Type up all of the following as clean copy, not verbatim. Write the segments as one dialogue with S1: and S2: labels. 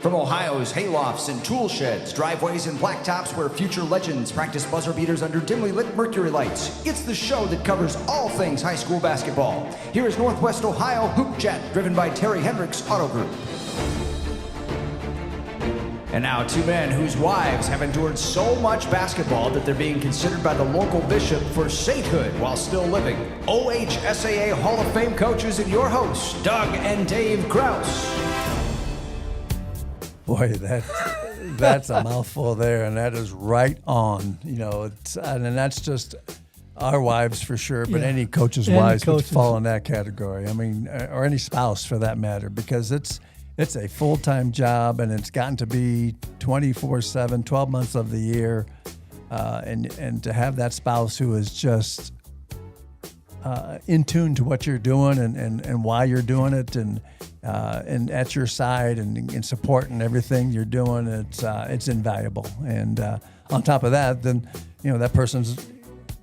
S1: From Ohio's haylofts and tool sheds, driveways and blacktops where future legends practice buzzer beaters under dimly lit mercury lights, it's the show that covers all things high school basketball. Here is Northwest Ohio Hoop Chat, driven by Terry Hendricks Auto Group. And now two men whose wives have endured so much basketball that they're being considered by the local bishop for sainthood while still living. OHSAA Hall of Fame coaches and your hosts, Doug and Dave Kraus.
S2: Boy, that's a mouthful there, and that is right on. And that's just our wives for sure, but any coach's wives would fall in that category. I mean, or any spouse for that matter, because it's a full-time job, and it's gotten to be 24/7, 12 months of the year, and to have that spouse who is just in tune to what you're doing and why you're doing it, and at your side and support and everything you're doing, it's invaluable. And on top of that, then that person's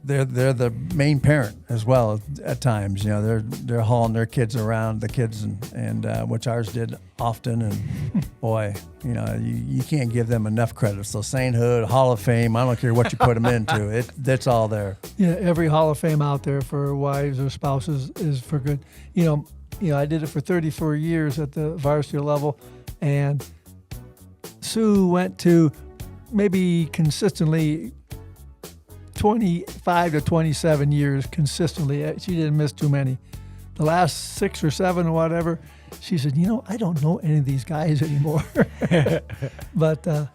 S2: they're the main parent as well at times. They're hauling their kids around, the kids, and which ours did often. And boy, you can't give them enough credit. So sainthood, Hall of Fame, I don't care what you put them into, that's all there.
S3: Yeah, every Hall of Fame out there for wives or spouses is for good. I did it for 34 years at the varsity level, and Sue went to maybe consistently 25 to 27 years consistently. She didn't miss too many. The last 6 or 7 or whatever, she said, I don't know any of these guys anymore. But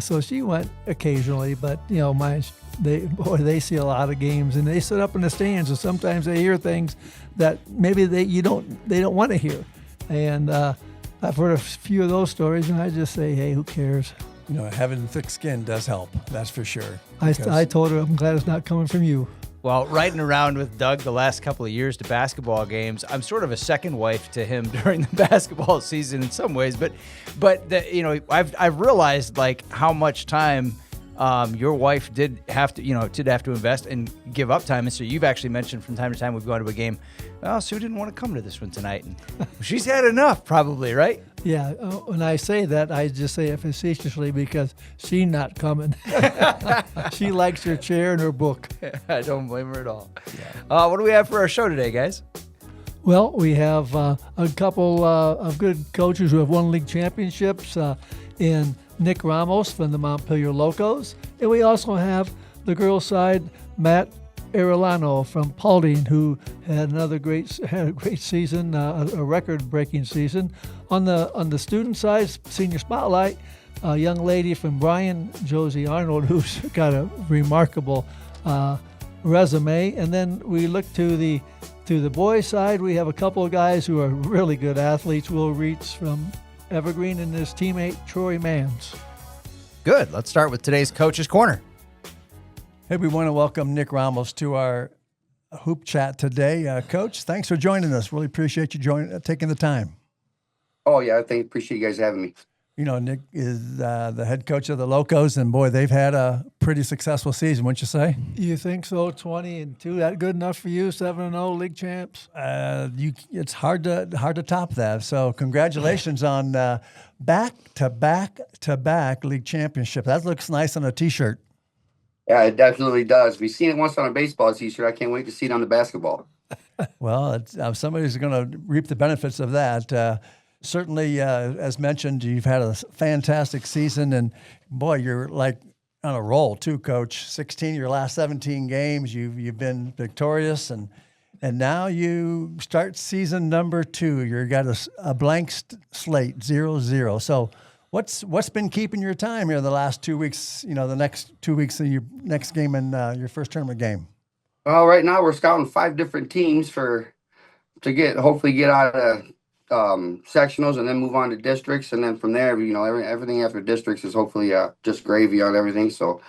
S3: so she went occasionally, but they see a lot of games, and they sit up in the stands, and sometimes they hear things that maybe they don't want to hear. And I've heard a few of those stories, and I just say, hey, who cares?
S2: Having thick skin does help. That's for sure.
S3: I told her, I'm glad it's not coming from you.
S4: Well, riding around with Doug the last couple of years to basketball games, I'm sort of a second wife to him during the basketball season in some ways. But I've realized how much time your wife did have to invest and give up time. And so you've actually mentioned from time to time we've gone to a game. Well, Sue didn't want to come to this one tonight, and she's had enough, probably, right?
S3: Yeah. When I say that, I just say it facetiously because she's not coming. She likes her chair and her book.
S4: I don't blame her at all. Yeah. What do we have for our show today, guys?
S3: Well, we have a couple of good coaches who have won league championships in Nick Ramos from the Montpelier Locos. And we also have the girls' side, Matt Arellano from Paulding, who had a great season, a record-breaking season. On the student side, senior spotlight, a young lady from Bryan, Josey Arnold, who's got a remarkable resume. And then we look to the boys' side. We have a couple of guys who are really good athletes. Will Ruetz from Evergreen and his teammate Troy Manz.
S4: Good. Let's start with today's Coach's Corner.
S2: Hey, we want to welcome Nick Ramos to our Hoop Chat today. Coach, thanks for joining us. Really appreciate you taking the time.
S5: Oh, yeah. Appreciate you guys having me.
S2: Nick is the head coach of the Locos, and boy, they've had a pretty successful season, wouldn't you say?
S3: You think so? 20-2, that good enough for you? 7-0 league champs?
S2: It's hard to top that. So congratulations on back-to-back league championship. That looks nice on a T-shirt.
S5: Yeah, it definitely does. We've seen it once on a baseball T-shirt. I can't wait to see it on the basketball.
S2: Well, somebody's going to reap the benefits of that. Certainly, as mentioned, you've had a fantastic season, and boy, you're like on a roll too, Coach. 16 your last 17 games, you've been victorious, and now you start season number 2. You've got a blank slate, 0-0. So, what's been keeping your time here the last 2 weeks? The next 2 weeks of your next game and your first tournament game.
S5: Well, right now we're scouting 5 different teams to hopefully get out of sectionals and then move on to districts, and then from there, everything after districts is hopefully just gravy on everything. So,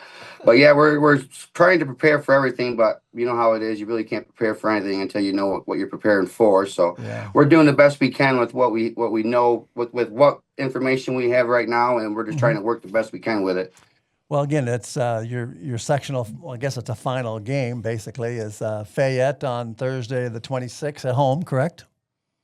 S5: but yeah, we're trying to prepare for everything, but you know how it is. You really can't prepare for anything until you know what you're preparing for. So we're doing the best we can with what we know, with what information we have right now, and we're just trying to work the best we can with it.
S2: Well, again, it's your sectional. Well, I guess it's a final game. Basically, is Fayette on Thursday the 26th at home. Correct?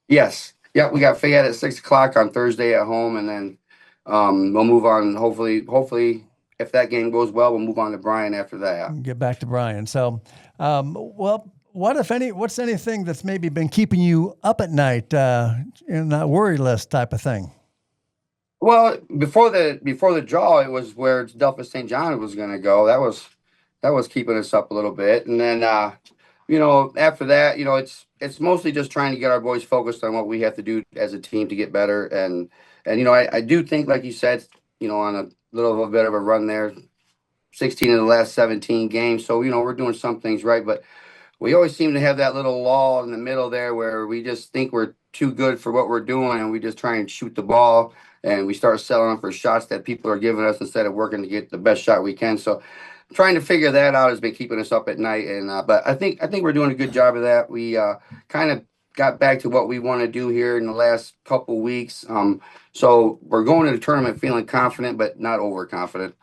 S5: Yes. Yeah, we got Fayette at 6 o'clock on Thursday at home, and then we'll move on. Hopefully, if that game goes well, we'll move on to Bryan after that.
S2: Get back to Bryan. So, well, what's anything that's maybe been keeping you up at night in that worry list type of thing?
S5: Well, before the draw, it was where Delphus St. John was going to go. That was keeping us up a little bit, and then after that, it's mostly just trying to get our boys focused on what we have to do as a team to get better, and I do think, like you said, on a little bit of a run there, 16 of the last 17 games, so we're doing some things right, but we always seem to have that little lull in the middle there where we just think we're too good for what we're doing, and we just try and shoot the ball, and we start settling for shots that people are giving us instead of working to get the best shot we can. So trying to figure that out has been keeping us up at night. And but I think we're doing a good job of that. We kind of got back to what we want to do here in the last couple weeks. So we're going to the tournament feeling confident, but not overconfident.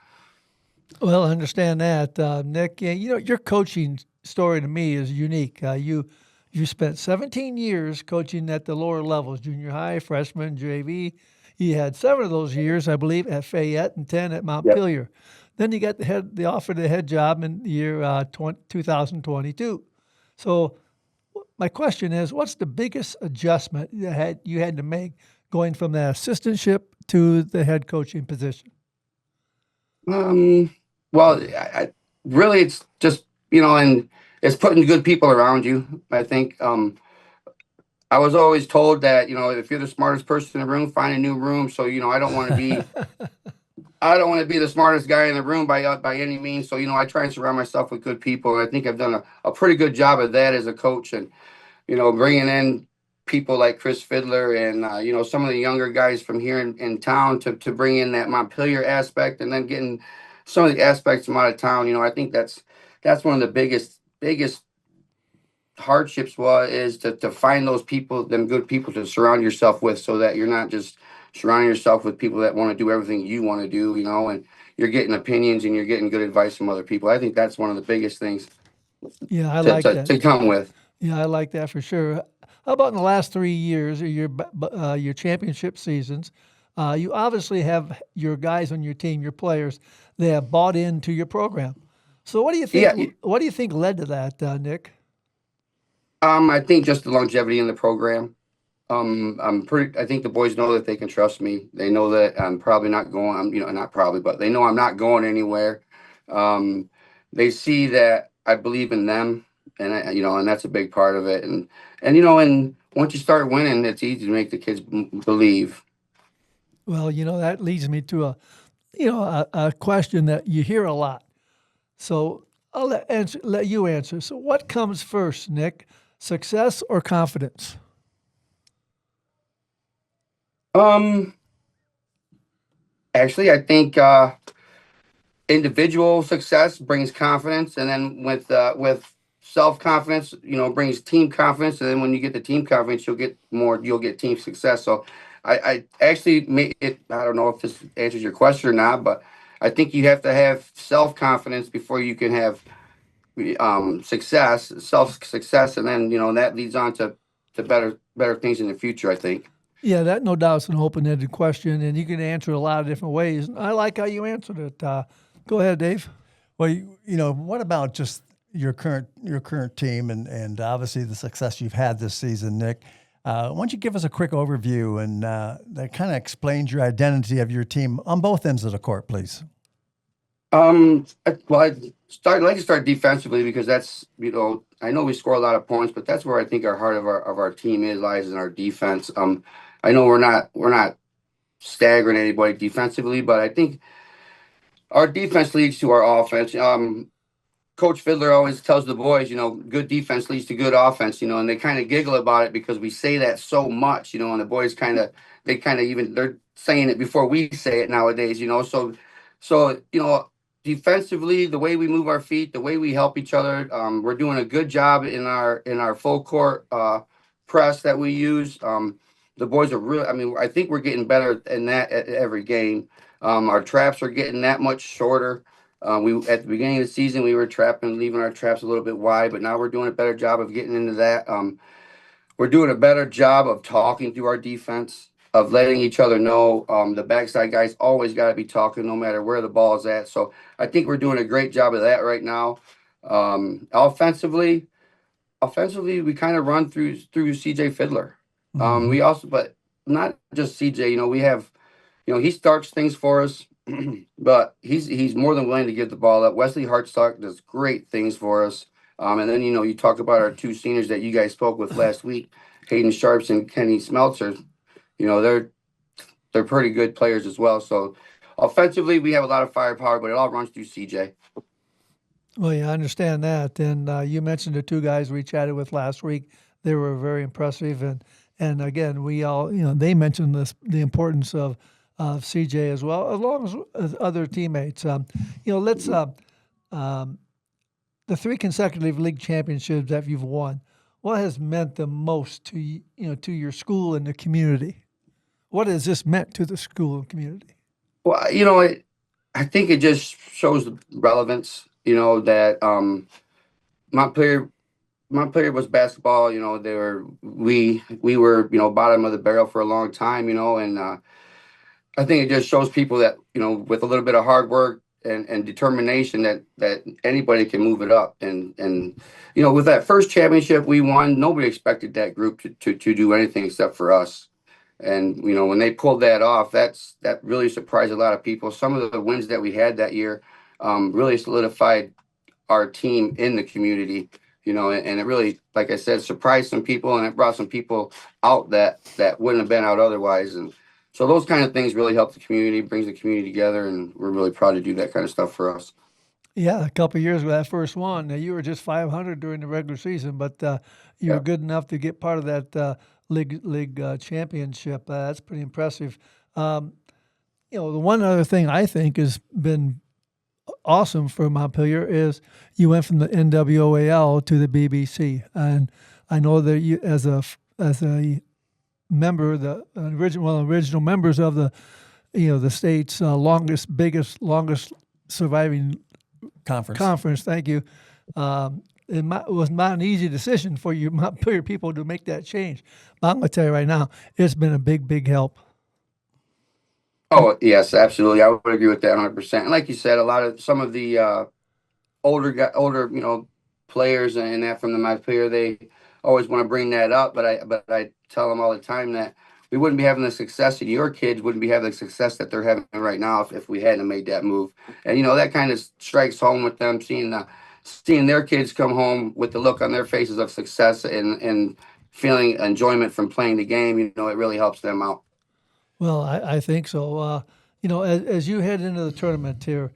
S3: Well, I understand that, Nick. Yeah, your coaching story to me is unique. You spent 17 years coaching at the lower levels, junior high, freshman, JV. You had 7 of those years, I believe, at Fayette and 10 at Montpelier. Yep. Then you got the offer the head job in the year 2022. So my question is, what's the biggest adjustment you had to make going from the assistantship to the head coaching position?
S5: Well, really, it's just, and it's putting good people around you. I think I was always told that, if you're the smartest person in the room, find a new room. So, I don't want to be I don't want to be the smartest guy in the room by any means. So, I try and surround myself with good people. And I think I've done a pretty good job of that as a coach. And, bringing in people like Chris Fiddler and, some of the younger guys from here in town to bring in that Montpelier aspect, and then getting some of the aspects from out of town. I think that's one of the biggest hardships is to find those people, them good people to surround yourself with, so that you're not just surrounding yourself with people that want to do everything you want to do, and you're getting opinions and you're getting good advice from other people. I think that's one of the biggest things.
S3: Yeah, I like that
S5: to come with.
S3: Yeah, I like that for sure. How about in the last 3 years, your championship seasons? You obviously have your guys on your team, your players, they have bought into your program. So what do you think? Yeah. What do you think led to that, Nick?
S5: I think just the longevity in the program. I think the boys know that they can trust me. They know that I'm probably not going. Not probably, but they know I'm not going anywhere. They see that I believe in them, and and that's a big part of it. And once you start winning, it's easy to make the kids believe.
S3: Well, that leads me to a question that you hear a lot. So I'll let you answer. So what comes first, Nick? Success or confidence?
S5: Actually, I think individual success brings confidence, and then with self-confidence, brings team confidence, and then when you get the team confidence, you'll get team success. So I actually make it. I don't know if this answers your question or not, but I think you have to have self-confidence before you can have self-success, and then that leads on to better things in the future, I think.
S3: Yeah, that no doubt is an open-ended question, and you can answer it a lot of different ways. I like how you answered it. Go ahead, Dave.
S2: Well, what about just your current team and obviously the success you've had this season, Nick? Why don't you give us a quick overview and that kind of explains your identity of your team on both ends of the court, please.
S5: Well, I'd like to start defensively, because that's, I know we score a lot of points, but that's where I think our heart of our team lies in our defense. I know we're not staggering anybody defensively, but I think our defense leads to our offense. Coach Fiddler always tells the boys, good defense leads to good offense, and they kind of giggle about it because we say that so much, and the boys they're saying it before we say it nowadays, so defensively, the way we move our feet, the way we help each other, we're doing a good job in our full court press that we use. The boys are really, I think we're getting better in that at every game. Our traps are getting that much shorter. At the beginning of the season, we were leaving our traps a little bit wide, but now we're doing a better job of getting into that. We're doing a better job of talking through our defense. of letting each other know. The backside guys always got to be talking no matter where the ball is at. So I think we're doing a great job of that right now. Offensively, we kind of run through CJ Fiddler. We also, but not just CJ. We have, he starts things for us, but he's more than willing to give the ball up. Wesley Hartsock does great things for us. And then you talk about our two seniors that you guys spoke with last week, Hayden Sharps and Kenny Smeltzer. They're pretty good players as well. So offensively, we have a lot of firepower, but it all runs through CJ.
S3: Well, yeah, I understand that. And you mentioned the two guys we chatted with last week. They were very impressive. And again, we all, they mentioned the importance of CJ as well, along as other teammates. Let's the 3 consecutive league championships that you've won. What has meant the most to to your school and the community? What has this meant to the school and community?
S5: Well, I think it just shows the relevance. That Montpelier was basketball. We were bottom of the barrel for a long time. And I think it just shows people that with a little bit of hard work and determination that anybody can move it up. And with that first championship we won, nobody expected that group to do anything except for us. And when they pulled that off, that really surprised a lot of people. Some of the wins that we had that year really solidified our team in the community. And it really, like I said, surprised some people, and it brought some people out that wouldn't have been out otherwise. And so those kind of things really help the community, brings the community together, and we're really proud to do that kind of stuff for us.
S3: Yeah, a couple of years ago, that first one, you were just 500 during the regular season, but you were good enough to get part of that league championship. That's pretty impressive. The one other thing I think has been awesome for Montpelier is you went from the NWOAL to the BBC, and I know that you, as a member, the original members of the state's longest surviving conference. Thank you. It was not an easy decision for you Montpelier people to make that change. But I'm going to tell you right now, it's been a big help.
S5: Oh, yes, absolutely. I would agree with that 100%. And like you said, some of the older players and that from the Montpelier, they always want to bring that up. But I tell them all the time that we wouldn't be having the success, and your kids wouldn't be having the success that they're having right now if we hadn't made that move. And that kind of strikes home with them, seeing their kids come home with the look on their faces of success and feeling enjoyment from playing the game. It really helps them out.
S3: Well, I think so. As you head into the tournament here,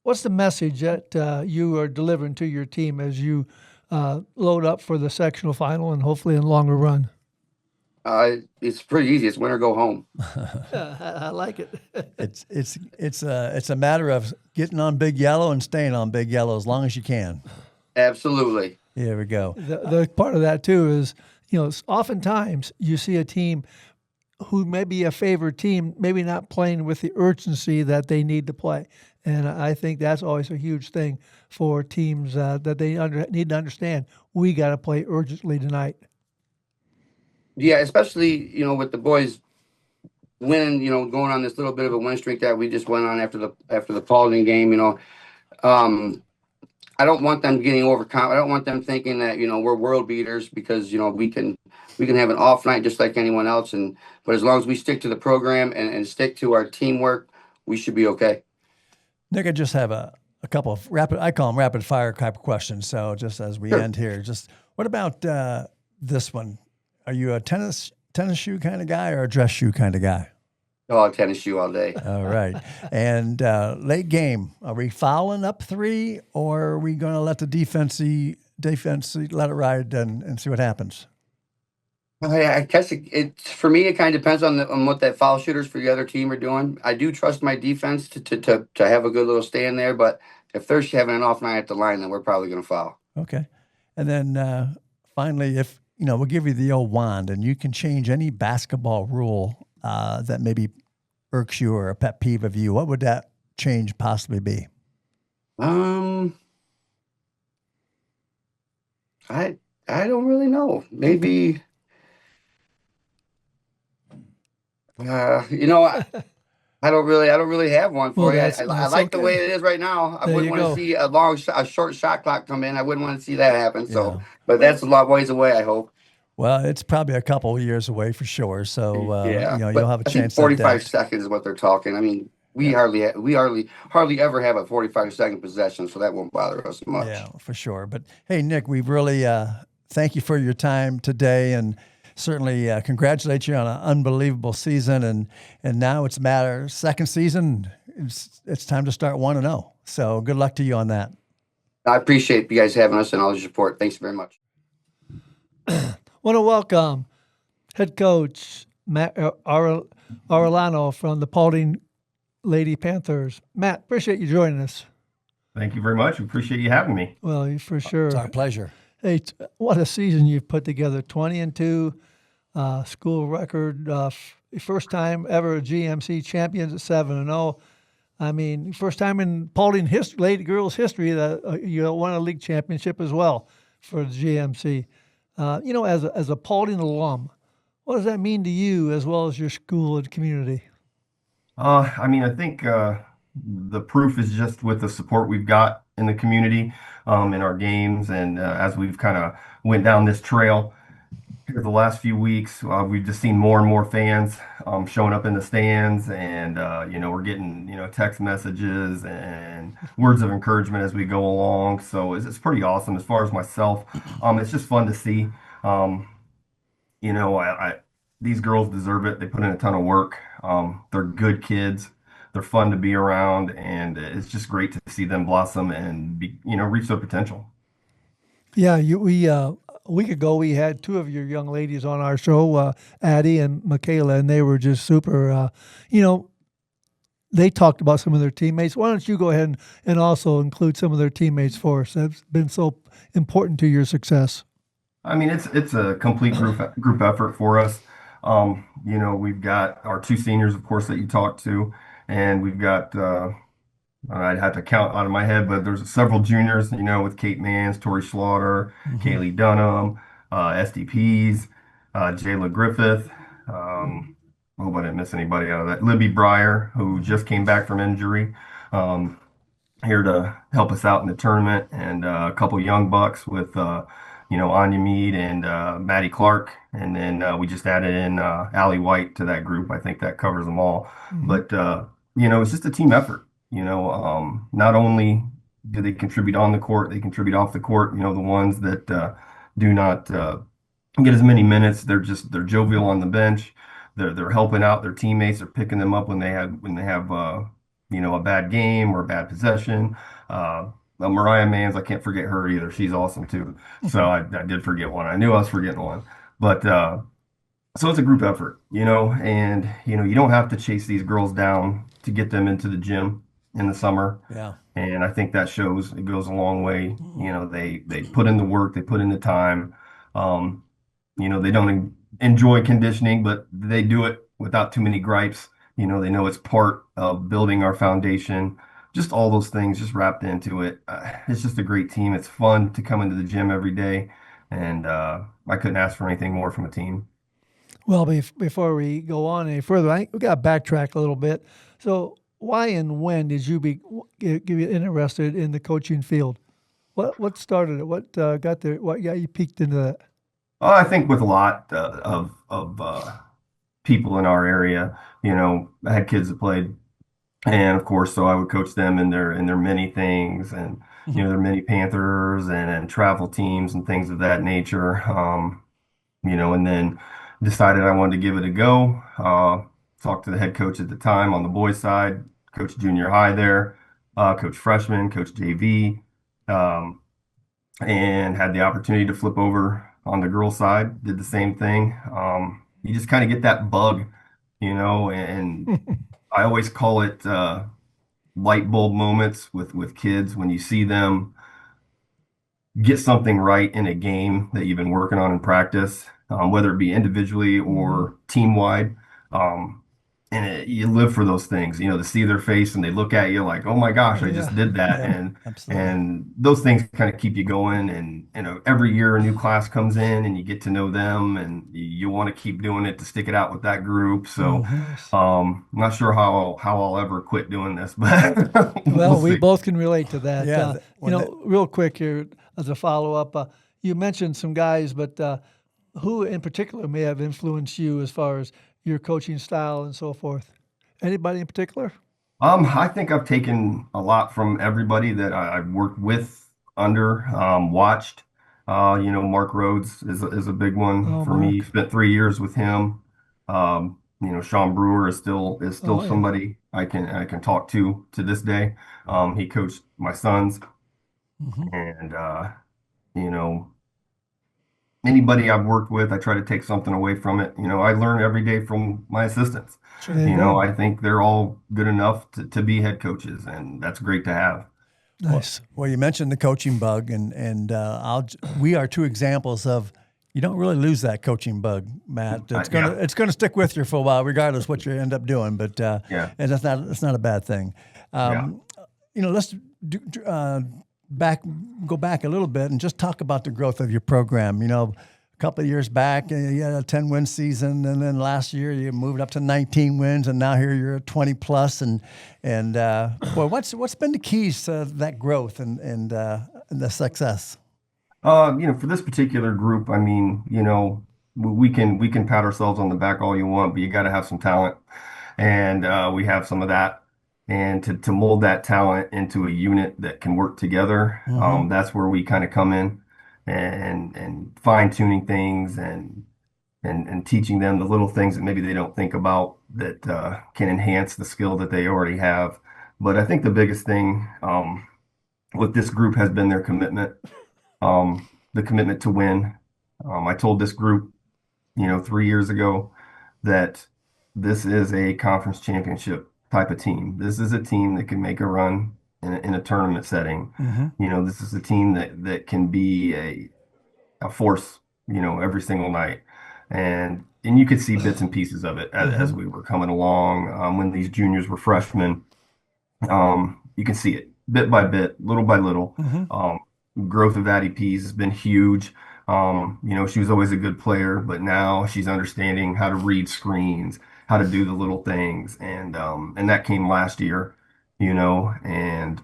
S3: what's the message that you are delivering to your team as you load up for the sectional final and hopefully in longer run?
S5: It's pretty easy. It's win or go home.
S3: I like it.
S2: It's a matter of getting on Big Yellow and staying on Big Yellow as long as you can.
S5: Absolutely.
S2: Here we go.
S3: The part of that too is oftentimes you see a team who may be a favored team, maybe not playing with the urgency that they need to play. And I think that's always a huge thing for teams that they need to understand. We got to play urgently tonight.
S5: Yeah, especially, with the boys winning, going on this little bit of a win streak that we just went on after the Paulding game, I don't want them getting overconfident. I don't want them thinking that, we're world beaters because, we can have an off night just like anyone else. But as long as we stick to the program and stick to our teamwork, we should be okay.
S2: Nick, I just have a couple of I call them rapid fire type of questions. So just as we end here, what about this one? Are you a tennis shoe kind of guy or a dress shoe kind of guy?
S5: Oh, tennis shoe all day.
S2: All right. And late game, are we fouling up 3, or are we going to let the defense let it ride and see what happens?
S5: I guess for me, it kind of depends on what that foul shooters for the other team are doing. I do trust my defense to have a good little stand there, but if they're having an off night at the line, then we're probably going to foul.
S2: Okay. And then finally, if we'll give you the old wand, and you can change any basketball rule that maybe irks you or a pet peeve of you, what would that change possibly be?
S5: I don't really know. Maybe You know, I don't really have one
S3: Well,
S5: for you. I
S3: that's
S5: like the way
S3: okay.
S5: it is right now. I
S3: There
S5: wouldn't
S3: you
S5: want to
S3: go.
S5: see a short shot clock come in. I wouldn't want to see that happen.
S2: Yeah.
S5: So, but that's a lot ways away, I hope.
S2: Well, it's probably a couple of years away for sure. So,
S5: Yeah,
S2: you'll
S5: but
S2: have a
S5: I think
S2: chance to
S5: 45
S2: adapt.
S5: seconds is what they're talking. I mean,
S2: Yeah.
S5: we hardly ever have a 45-second possession, so that won't bother us
S2: Yeah,
S5: much.
S2: for sure. But hey, Nick, we really thank you for your time today, and certainly congratulate you on an unbelievable season. And now it's a matter second season. It's time to start 1-0. So good luck to you on that.
S5: I appreciate you guys having us and all the support. Thanks very much.
S3: Want to welcome head coach Matt Arellano from the Paulding Lady Panthers. Matt, appreciate you joining us.
S6: Thank you very much. We appreciate you having me.
S3: Well, for sure.
S2: It's our pleasure.
S3: Hey, what a season you've put together. 20-2, school record, first time ever GMC champions at 7-0. I mean, first time in Paulding lady girls history that you won a league championship as well for the GMC. As a Paulding alum, what does that mean to you as well as your school and community?
S6: I think the proof is just with the support we've got in the community, in our games, and as we've kind of went down this trail here the last few weeks, we've just seen more and more fans showing up in the stands, and we're getting text messages and words of encouragement as we go along. So it's pretty awesome. As far as myself, it's just fun to see. I these girls deserve it. They put in a ton of work. They're good kids. They're fun to be around, and it's just great to see them blossom and reach their potential.
S3: Yeah, a week ago we had two of your young ladies on our show, Addie and Michaela, and they were just super. They talked about some of their teammates. Why don't you go ahead and also include some of their teammates for us? That's been so important to your success.
S6: I mean, it's a complete group effort for us. We've got our two seniors, of course, that you talked to, and we've got I'd have to count out of my head, but there's several juniors, with Kate Manz, Tori Slaughter, Kaylee Dunham, SDPs, Jayla Griffith. I hope I didn't miss anybody out of that. Libby Breyer, who just came back from injury, here to help us out in the tournament, and a couple young bucks with Anya Mead and Maddie Clark, and then we just added in Allie White to that group. I think that covers them all. But it's just a team effort. Not only do they contribute on the court, they contribute off the court. The ones that do not get as many minutes, they're jovial on the bench. They're helping out their teammates. They're picking them up when they have a bad game or a bad possession. Mariah Manz, I can't forget her either. She's awesome too. So I did forget one. I knew I was forgetting one. But so it's a group effort, and you don't have to chase these girls down to get them into the gym in the summer.
S2: Yeah.
S6: And I think that shows. It goes a long way. They put in the work, they put in the time. They don't enjoy conditioning, but they do it without too many gripes. They know it's part of building our foundation. Just all those things just wrapped into it. It's just a great team. It's fun to come into the gym every day, and I couldn't ask for anything more from a team.
S3: Well, before we go on any further, we got to backtrack a little bit. So why and when did you get interested in the coaching field? What started it? What got there? What got you peeked into that?
S6: I think with a lot of people in our area, I had kids that played, and of course, so I would coach them in their many things, and their many Panthers and travel teams and things of that nature. And then decided I wanted to give it a go. Talked to the head coach at the time on the boys' side, coach junior high there, coach freshman, coach JV, and had the opportunity to flip over on the girls' side. Did the same thing. You just kind of get that bug, and I always call it light bulb moments with kids when you see them get something right in a game that you've been working on in practice, whether it be individually or team wide. you live for those things, to see their face and they look at you like, oh my gosh, I just did that.
S2: Yeah, absolutely.
S6: And those things kind of keep you going. And, every year a new class comes in and you get to know them and you want to keep doing it to stick it out with that group. So, I'm not sure how I'll ever quit doing this, but
S3: Well, we
S6: see.
S3: both can relate to that.
S2: Yeah,
S3: Real quick here as a follow-up, you mentioned some guys, but who in particular may have influenced you as far as your coaching style and so forth? Anybody in particular?
S6: I think I've taken a lot from everybody that I've worked with, watched. Mark Rhodes is a big one
S3: Oh,
S6: for me.
S3: Mark.
S6: Spent 3 years with him. Sean Brewer is still
S3: Oh, yeah.
S6: somebody I can talk to this day. He coached my sons, and you know, anybody I've worked with, I try to take something away from it. I learn every day from my assistants.
S3: There you go.
S6: I think they're all good enough to be head coaches, and that's great to have.
S3: Nice.
S2: Well, you mentioned the coaching bug, and we are two examples of you don't really lose that coaching bug, Matt. It's gonna stick with you for a while, regardless what you end up doing. But
S6: Yeah.
S2: and that's not a bad thing. Let's go back a little bit and just talk about the growth of your program. A couple of years back, you had a 10-win season, and then last year you moved up to 19 wins, and now here you're at 20 plus. And what's been the keys to that growth and the success?
S6: For this particular group, I mean, we can pat ourselves on the back all you want, but you got to have some talent, and we have some of that. And to mold that talent into a unit that can work together, that's where we kind of come in and fine tuning things and teaching them the little things that maybe they don't think about that can enhance the skill that they already have. But I think the biggest thing with this group has been their commitment. The commitment to win. I told this group, 3 years ago that this is a conference championship type of team. This is a team that can make a run in a tournament setting. This is a team that can be a force, every single night. And you could see bits and pieces of it as we were coming along. When these juniors were freshmen, you can see it bit by bit, little by little. Growth of Addie Pease has been huge. She was always a good player, but now she's understanding how to read screens, how to do the little things, and that came last year, and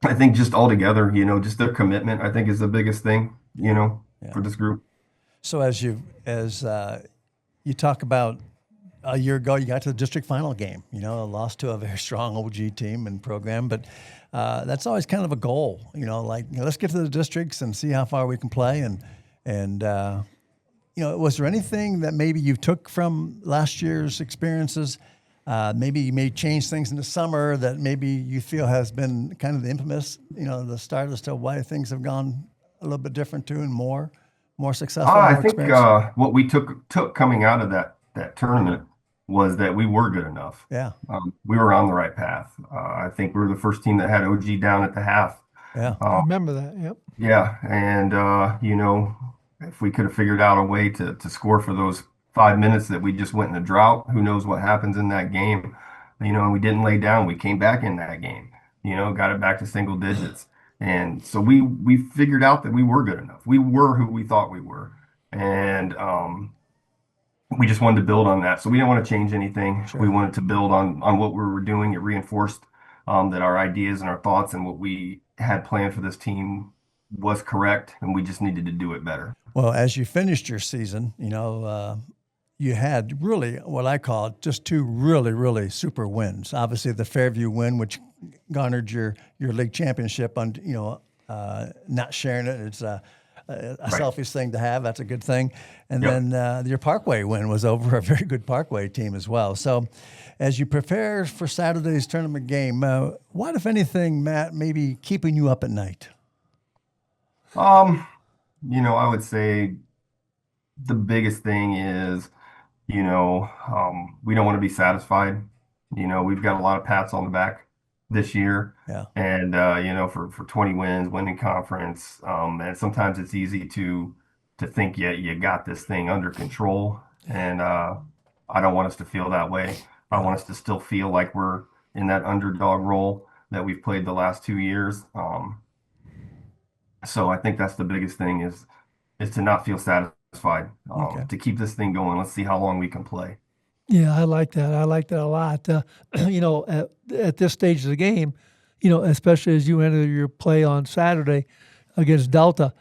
S6: I think just all together, just their commitment, I think is the biggest thing, for this group.
S2: So as you talk about a year ago, you got to the district final game, lost to a very strong OG team and program, but that's always kind of a goal, let's get to the districts and see how far we can play. And was there anything that maybe you took from last year's experiences? Maybe you may change things in the summer that maybe you feel has been kind of the infamous, the start as to why things have gone a little bit different too and more successful.
S6: I think what we took coming out of that tournament was that we were good enough.
S2: Yeah.
S6: We were on the right path. I think we were the first team that had OG down at the half.
S2: Yeah.
S3: I remember that. Yep.
S6: Yeah. And, if we could have figured out a way to score for those 5 minutes that we just went in a drought, who knows what happens in that game, and we didn't lay down. We came back in that game, got it back to single digits. And so we figured out that we were good enough. We were who we thought we were. And, we just wanted to build on that. So we didn't want to change anything.
S2: Sure.
S6: We wanted to build on what we were doing. It reinforced that our ideas and our thoughts and what we had planned for this team was correct, and we just needed to do it better.
S2: Well, as you finished your season, you had really what I call just two really, really super wins. Obviously, the Fairview win, which garnered your league championship on, not sharing it. It's a selfish thing to have. That's a good thing. And then your Parkway win was over a very good Parkway team as well. So as you prepare for Saturday's tournament game, what, if anything, Matt, may be keeping you up at night?
S6: I would say the biggest thing is, we don't want to be satisfied. We've got a lot of pats on the back this year.
S2: Yeah.
S6: And, for 20 wins, winning conference. And sometimes it's easy to think you got this thing under control. And I don't want us to feel that way. I want us to still feel like we're in that underdog role that we've played the last 2 years. So I think that's the biggest thing is to not feel satisfied, to keep this thing going. Let's see how long we can play.
S3: Yeah, I like that. I like that a lot. At this stage of the game, especially as you enter your play on Saturday against Delta,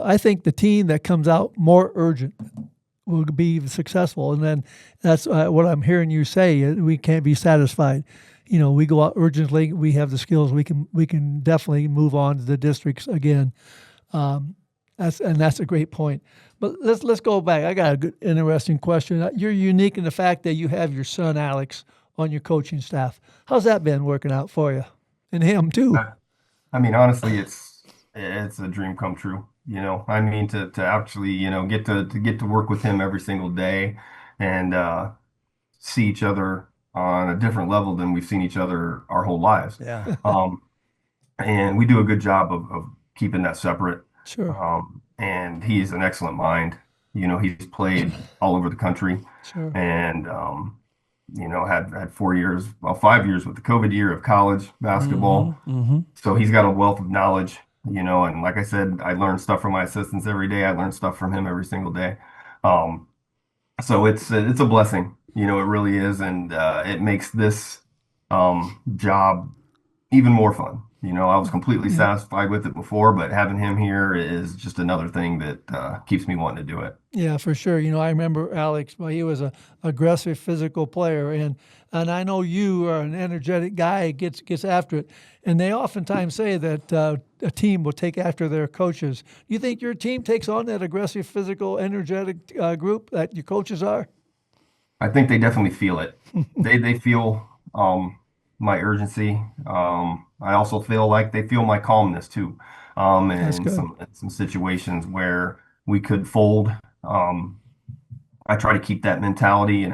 S3: I think the team that comes out more urgent will be successful. And then that's what I'm hearing you say. We can't be satisfied. We go out urgently. We have the skills. We can definitely move on to the districts again. That's a great point. But let's go back. I got a good, interesting question. You're unique in the fact that you have your son Alex on your coaching staff. How's that been working out for you, and him too?
S6: I mean, honestly, it's a dream come true. I mean, to actually get to work with him every single day and see each other on a different level than we've seen each other our whole lives.
S2: Yeah.
S6: And we do a good job of keeping that separate.
S3: Sure.
S6: And he's an excellent mind. He's played all over the country.
S3: Sure.
S6: And had 4 years, 5 years with the COVID year of college basketball.
S2: Mm-hmm.
S6: So he's got a wealth of knowledge, and like I said, I learn stuff from my assistants every day. I learn stuff from him every single day. So it's a blessing, it really is. And it makes this job even more fun. I was completely satisfied with it before, but having him here is just another thing that keeps me wanting to do it.
S3: Yeah, for sure. I remember Alex. He was an aggressive, physical player, and I know you are an energetic guy. Gets after it, and they oftentimes say that a team will take after their coaches. Do you think your team takes on that aggressive, physical, energetic group that your coaches are?
S6: I think they definitely feel it. They feel my urgency. I also feel like they feel my calmness too. And some situations where we could fold. I try to keep that mentality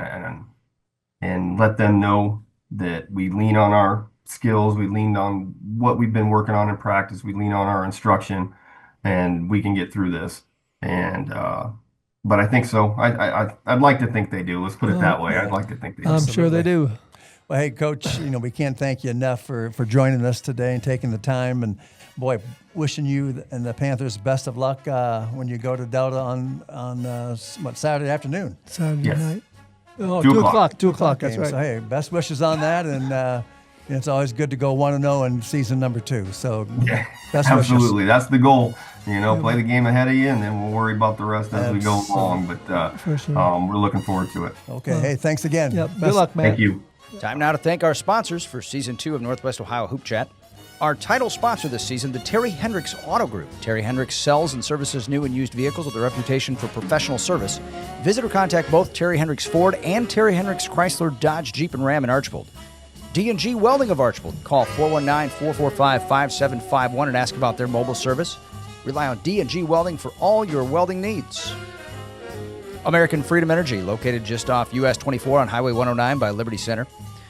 S6: and let them know that we lean on our skills, we lean on what we've been working on in practice, we lean on our instruction, and we can get through this. And but I think so. I'd like to think they do. Let's put it that way. I'd like to think they do.
S3: I'm sure they do.
S2: Well, hey, Coach, we can't thank you enough for joining us today and taking the time. And, boy, wishing you and the Panthers best of luck when you go to Delta on Saturday afternoon?
S3: Saturday night. Oh,
S6: 2
S3: 2
S6: o'clock.
S3: o'clock. 2 o'clock, that's
S2: game.
S3: right.
S2: So, hey, best wishes on that. And it's always good to go 1-0 in season number 2. So,
S6: Yeah,
S2: best
S6: absolutely. That's the goal. Play the game ahead of you, and then we'll worry about the rest as we go along. But
S3: For sure.
S6: we're looking forward to it.
S2: Okay. Hey, thanks again.
S3: Yep. Good luck, man.
S6: Thank you.
S4: Time now to thank our sponsors for Season 2 of Northwest Ohio Hoop Chat. Our title sponsor this season, the Terry Hendricks Auto Group. Terry Hendricks sells and services new and used vehicles with a reputation for professional service. Visit or contact both Terry Hendricks Ford and Terry Hendricks Chrysler, Dodge, Jeep, and Ram in Archbold. D&G Welding of Archbold. Call 419-445-5751 and ask about their mobile service. Rely on D&G Welding for all your welding needs. American Freedom Energy, located just off US 24 on Highway 109 by Liberty Center.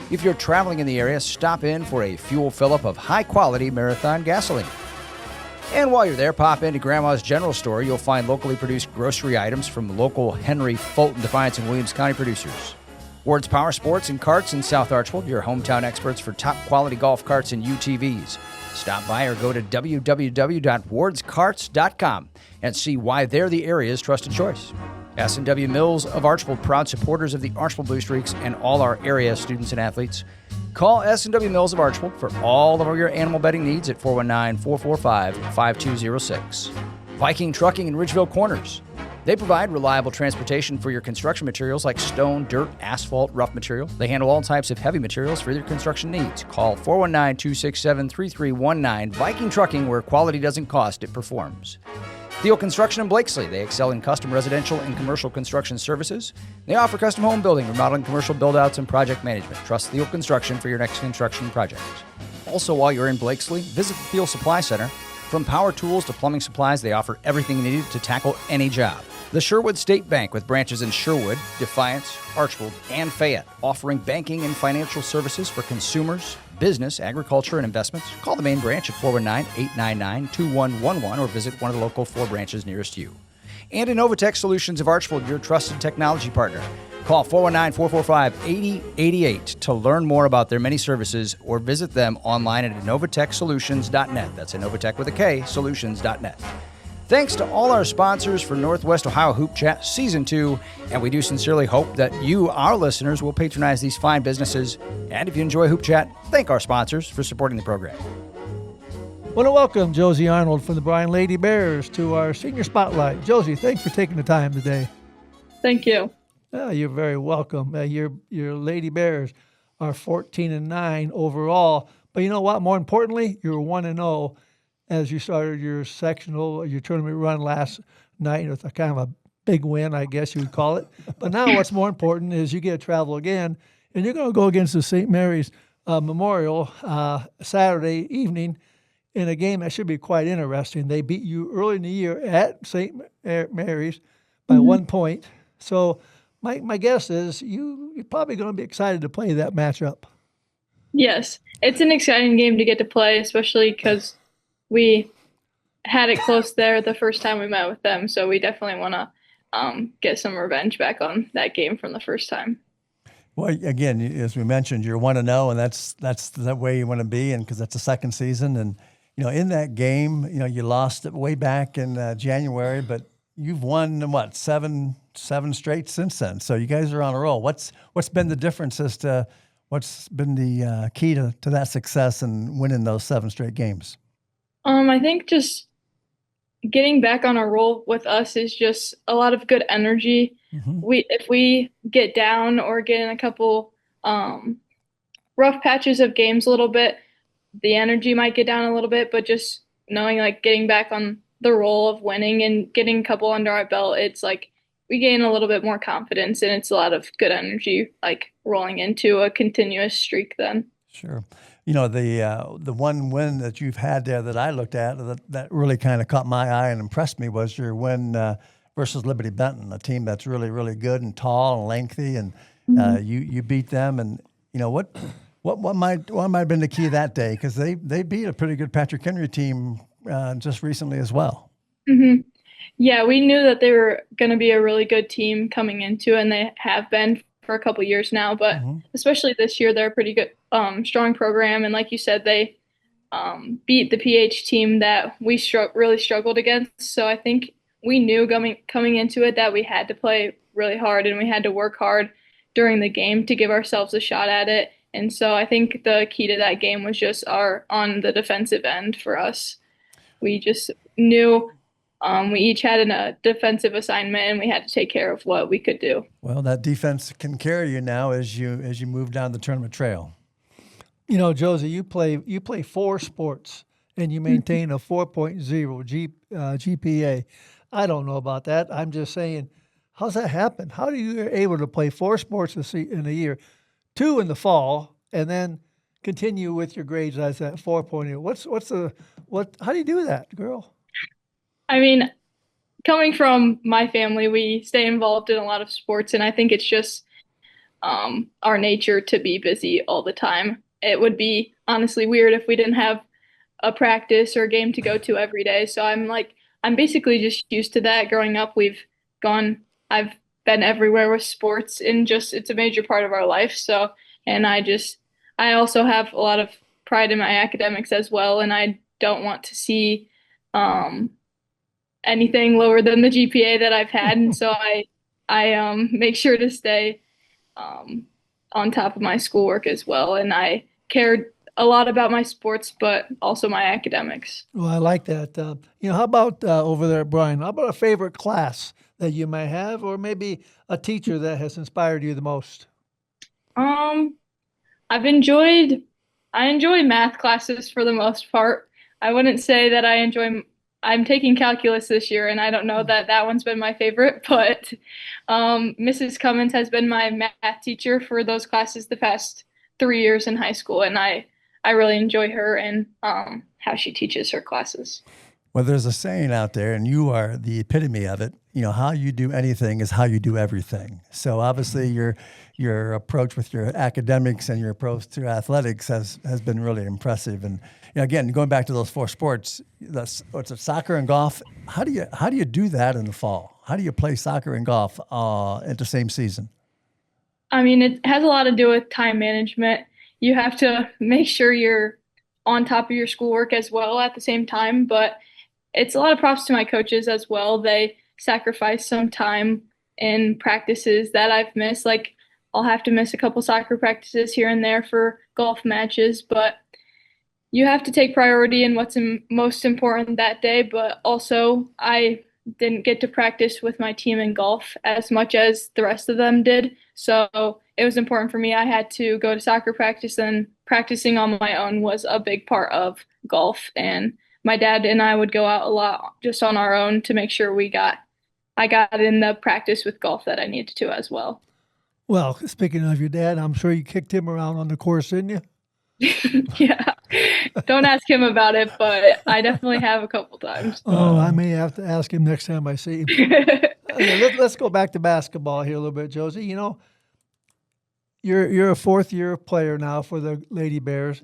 S4: If you're traveling in the area, stop in for a fuel fill-up of high-quality Marathon gasoline. And while you're there, pop into Grandma's General Store. You'll find locally produced grocery items from local Henry, Fulton, Defiance, and Williams County producers. Ward's Power Sports and Carts in South Archbold, your hometown experts for top-quality golf carts and UTVs. Stop by or go to www.wardscarts.com and see why they're the area's trusted choice. S&W Mills of Archbold, proud supporters of the Archbold Blue Streaks and all our area students and athletes. Call S&W Mills of Archbold for all of your animal bedding needs at 419-445-5206. Viking Trucking in Ridgeville Corners. They provide reliable transportation for your construction materials like stone, dirt, asphalt, rough material. They handle all types of heavy materials for your construction needs. Call 419-267-3319. Viking Trucking, where quality doesn't cost, it performs. Theo Construction in Blakesley. They excel in custom residential and commercial construction services. They offer custom home building, remodeling, commercial build-outs, and project management. Trust Theo Construction for your next construction project. Also, while you're in Blakesley, visit the Theo Supply Center. From power tools to plumbing supplies, they offer everything needed to tackle any job. The Sherwood State Bank, with branches in Sherwood, Defiance, Archbold, and Fayette, offering banking and financial services for consumers, business, agriculture, and investments. Call the main branch at 419-899-2111 or visit one of the local 4 branches nearest you. And Innovatech Solutions of Archbold, your trusted technology partner. Call 419-445-8088 to learn more about their many services or visit them online at innovatechsolutions.net. That's Innovatech with a K, solutions.net. Thanks to all our sponsors for Northwest Ohio Hoop Chat Season 2, and we do sincerely hope that you, our listeners, will patronize these fine businesses. And if you enjoy Hoop Chat, thank our sponsors for supporting the program.
S3: I want to welcome Josey Arnold from the Bryan Lady Bears to our Senior Spotlight. Josey, thanks for taking the time today.
S7: Thank you.
S3: You're very welcome. Your Lady Bears are 14-9 overall, but you know what? More importantly, you're 1-0 as you started your tournament run last night with a kind of a big win, I guess you would call it. But now what's more important is you get to travel again, and you're going to go against the St. Mary's Memorial Saturday evening in a game that should be quite interesting. They beat you early in the year at St. Mary's by 1 point. So my guess is you're probably going to be excited to play that matchup.
S7: Yes, it's an exciting game to get to play, especially because we had it close there the first time we met with them. So we definitely want to get some revenge back on that game from the first time.
S2: Well, again, as we mentioned, you're 1-0, and that's the way you want to be, and because that's the second season. And in that game, you lost it way back in January, but you've won seven straight since then. So you guys are on a roll. What's been the difference as to what's been the key to that success and winning those 7 straight games?
S7: I think just getting back on a roll with us is just a lot of good energy. Mm-hmm. If we get down or get in a couple rough patches of games a little bit, the energy might get down a little bit, but just knowing getting back on the roll of winning and getting a couple under our belt, it's we gain a little bit more confidence, and it's a lot of good energy rolling into a continuous streak then.
S2: Sure. The one win that you've had there that I looked at that really kind of caught my eye and impressed me was your win versus Liberty Benton, a team that's really, really good and tall and lengthy, and you beat them. And what might have been the key that day, because they beat a pretty good Patrick Henry team just recently as well.
S7: Mm-hmm. Yeah, we knew that they were going to be a really good team coming into, and they have been for a couple years now, but especially this year, they're a pretty good, strong program. And like you said, they beat the PH team that we really struggled against. So I think we knew coming into it that we had to play really hard and we had to work hard during the game to give ourselves a shot at it. And so I think the key to that game was just on the defensive end for us. We just knew we each had a defensive assignment, and we had to take care of what we could do.
S2: Well, that defense can carry you now as you move down the tournament trail.
S3: Josey, you play 4 sports, and you maintain a 4.0 GPA. I don't know about that. I'm just saying, how's that happen? How do you able to play 4 sports in a year, 2 in the fall, and then continue with your grades as that 4.0? How do you do that, girl?
S7: I mean, coming from my family, we stay involved in a lot of sports, and I think it's just our nature to be busy all the time. It would be honestly weird if we didn't have a practice or a game to go to every day. So I'm basically just used to that. Growing up, I've been everywhere with sports, and it's a major part of our life. So, and I also have a lot of pride in my academics as well, and I don't want to see anything lower than the GPA that I've had, and so I make sure to stay on top of my schoolwork as well, and I cared a lot about my sports, but also my academics.
S3: Well, I like that. How about over there at Bryan? How about a favorite class that you might have, or maybe a teacher that has inspired you the most?
S7: I enjoy math classes for the most part. I wouldn't say that I'm taking calculus this year, and I don't know that one's been my favorite, but Mrs. Cummins has been my math teacher for those classes the past 3 years in high school, and I really enjoy her and how she teaches her classes.
S2: Well, there's a saying out there, and you are the epitome of it. How you do anything is how you do everything. So obviously your approach with your academics and your approach to athletics has been really impressive. And again, going back to those 4 sports, what's it, soccer and golf? How do you do that in the fall? How do you play soccer and golf at the same season?
S7: I mean, it has a lot to do with time management. You have to make sure you're on top of your schoolwork as well at the same time, but it's a lot of props to my coaches as well. They sacrifice some time in practices that I've missed. Like I'll have to miss a couple soccer practices here and there for golf matches, but you have to take priority in what's most important that day. But also, I didn't get to practice with my team in golf as much as the rest of them did. So it was important for me. I had to go to soccer practice, and practicing on my own was a big part of golf. And my dad and I would go out a lot just on our own to make sure I got in the practice with golf that I needed to as well.
S3: Well, speaking of your dad, I'm sure you kicked him around on the course, didn't you?
S7: Yeah. Don't ask him about it, but I definitely have a couple times.
S3: Oh, I may have to ask him next time I see him. Okay, let's go back to basketball here a little bit, Josey. You know, you're a fourth-year player now for the Lady Bears.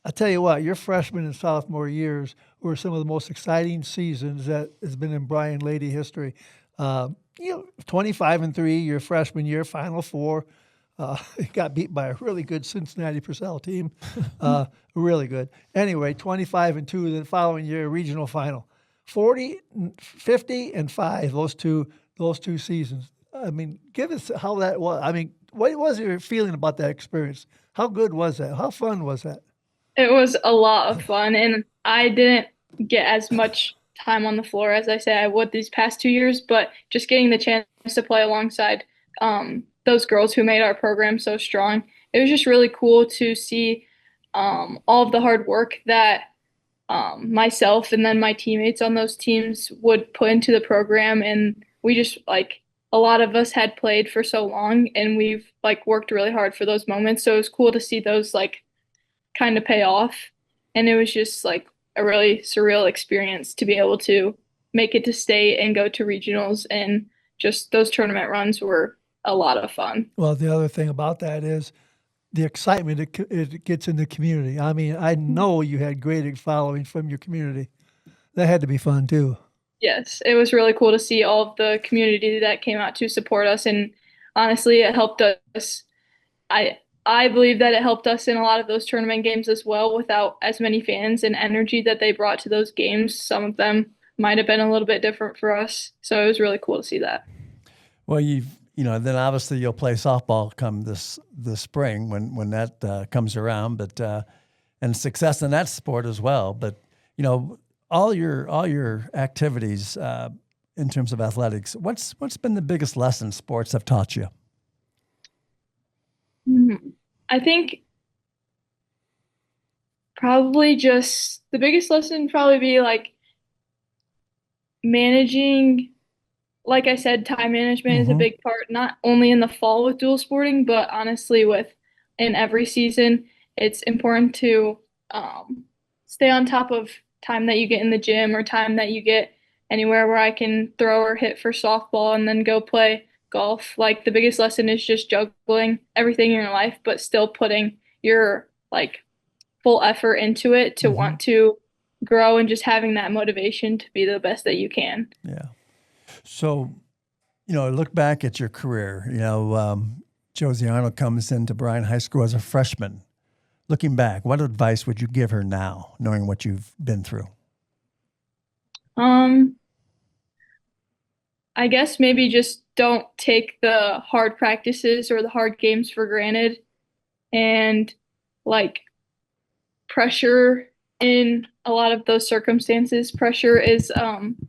S3: I tell you what, your freshman and sophomore years were some of the most exciting seasons that has been in Bryan Lady history. 25-3 your freshman year, Final Four. Got beat by a really good Cincinnati Purcell team, really good. Anyway, 25-2 the following year, regional final. 40, 50, and 5 those two seasons. I mean, give us how that was. I mean, what was your feeling about that experience? How good was that? How fun was that?
S7: It was a lot of fun, and I didn't get as much time on the floor as I say I would these past 2 years, but just getting the chance to play alongside those girls who made our program so strong, it was just really cool to see all of the hard work that myself and then my teammates on those teams would put into the program. And we just a lot of us had played for so long, and we've worked really hard for those moments. So it was cool to see those kind of pay off. And it was just a really surreal experience to be able to make it to state and go to regionals, and just those tournament runs were a lot of fun.
S3: Well, the other thing about that is the excitement it gets in the community. I mean, I know you had great following from your community. That had to be fun too.
S7: Yes, it was really cool to see all of the community that came out to support us, and honestly, it helped us. I believe that it helped us in a lot of those tournament games as well. Without as many fans and energy that they brought to those games, some of them might have been a little bit different for us. So it was really cool to see that.
S2: Well, then obviously you'll play softball come this spring when that comes around, but and success in that sport as well. But all your activities in terms of athletics, what's been the biggest lesson sports have taught you?
S7: I think probably just the biggest lesson would probably be managing. Like I said, time management is a big part, not only in the fall with dual sporting, but honestly in every season. It's important to stay on top of time that you get in the gym or time that you get anywhere where I can throw or hit for softball and then go play golf. The biggest lesson is just juggling everything in your life, but still putting your full effort into it to want to grow, and just having that motivation to be the best that you can.
S2: Yeah. So, look back at your career. Josey Arnold comes into Bryan High School as a freshman. Looking back, what advice would you give her now, knowing what you've been through?
S7: I guess maybe just don't take the hard practices or the hard games for granted, and pressure in a lot of those circumstances. Pressure is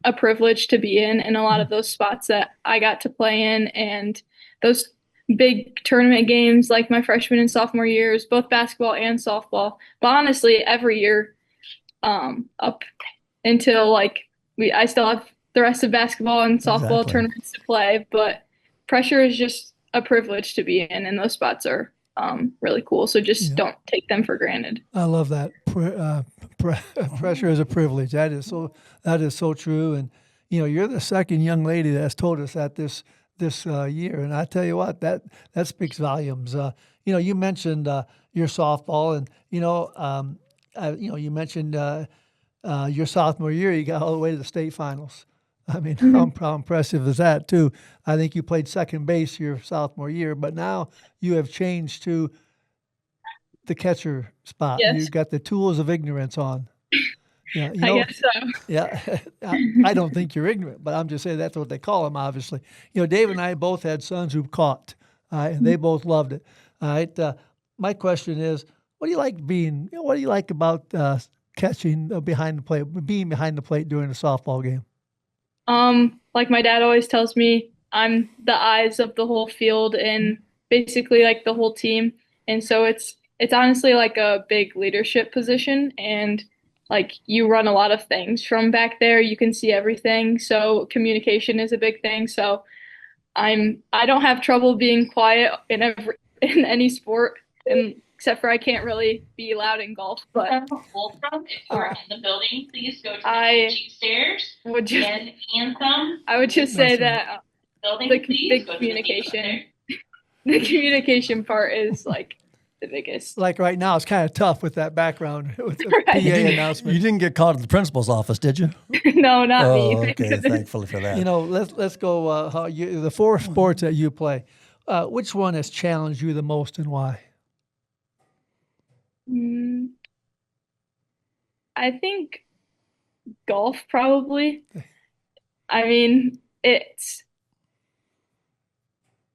S7: a privilege to be in a lot of those spots that I got to play in, and those big tournament games like my freshman and sophomore years, both basketball and softball, but honestly every year up until I still have the rest of basketball and softball tournaments to play, but pressure is just a privilege to be in, and those spots are really cool. So just don't take them for granted.
S3: I love that. Pressure is a privilege. That is so true. And you're the second young lady that's told us that this year, and I tell you what, that speaks volumes. You mentioned your softball, and you mentioned your sophomore year, you got all the way to the state finals. I mean, how impressive is that, too? I think you played second base your sophomore year, but now you have changed to the catcher spot.
S7: Yes.
S3: You got the tools of ignorance on. Yeah,
S7: I guess so.
S3: Yeah, I don't think you're ignorant, but I'm just saying that's what they call them, obviously. Dave and I both had sons who caught, and they both loved it. All right. My question is, what do you like what do you like about catching behind the plate, being behind the plate during a softball game?
S7: Like my dad always tells me, I'm the eyes of the whole field and basically like the whole team. And so it's honestly like a big leadership position, and like you run a lot of things from back there. You can see everything. So communication is a big thing. So I don't have trouble being quiet in any sport, and except for I can't really be loud in golf. But
S8: if you're in the building, please go to the teaching stairs and anthem.
S7: I would just say that
S8: Building,
S7: the
S8: please go to the
S7: communication, the communication part is like the biggest.
S3: Like right now, it's kind of tough with that background with the
S7: Right.
S3: PA announcement.
S2: You didn't get called at the principal's office, did you?
S7: No, not me.
S2: Oh, okay. Thankfully for that.
S3: Let's go. The four sports that you play, which one has challenged you the most, and why?
S7: I think golf probably. I mean, it's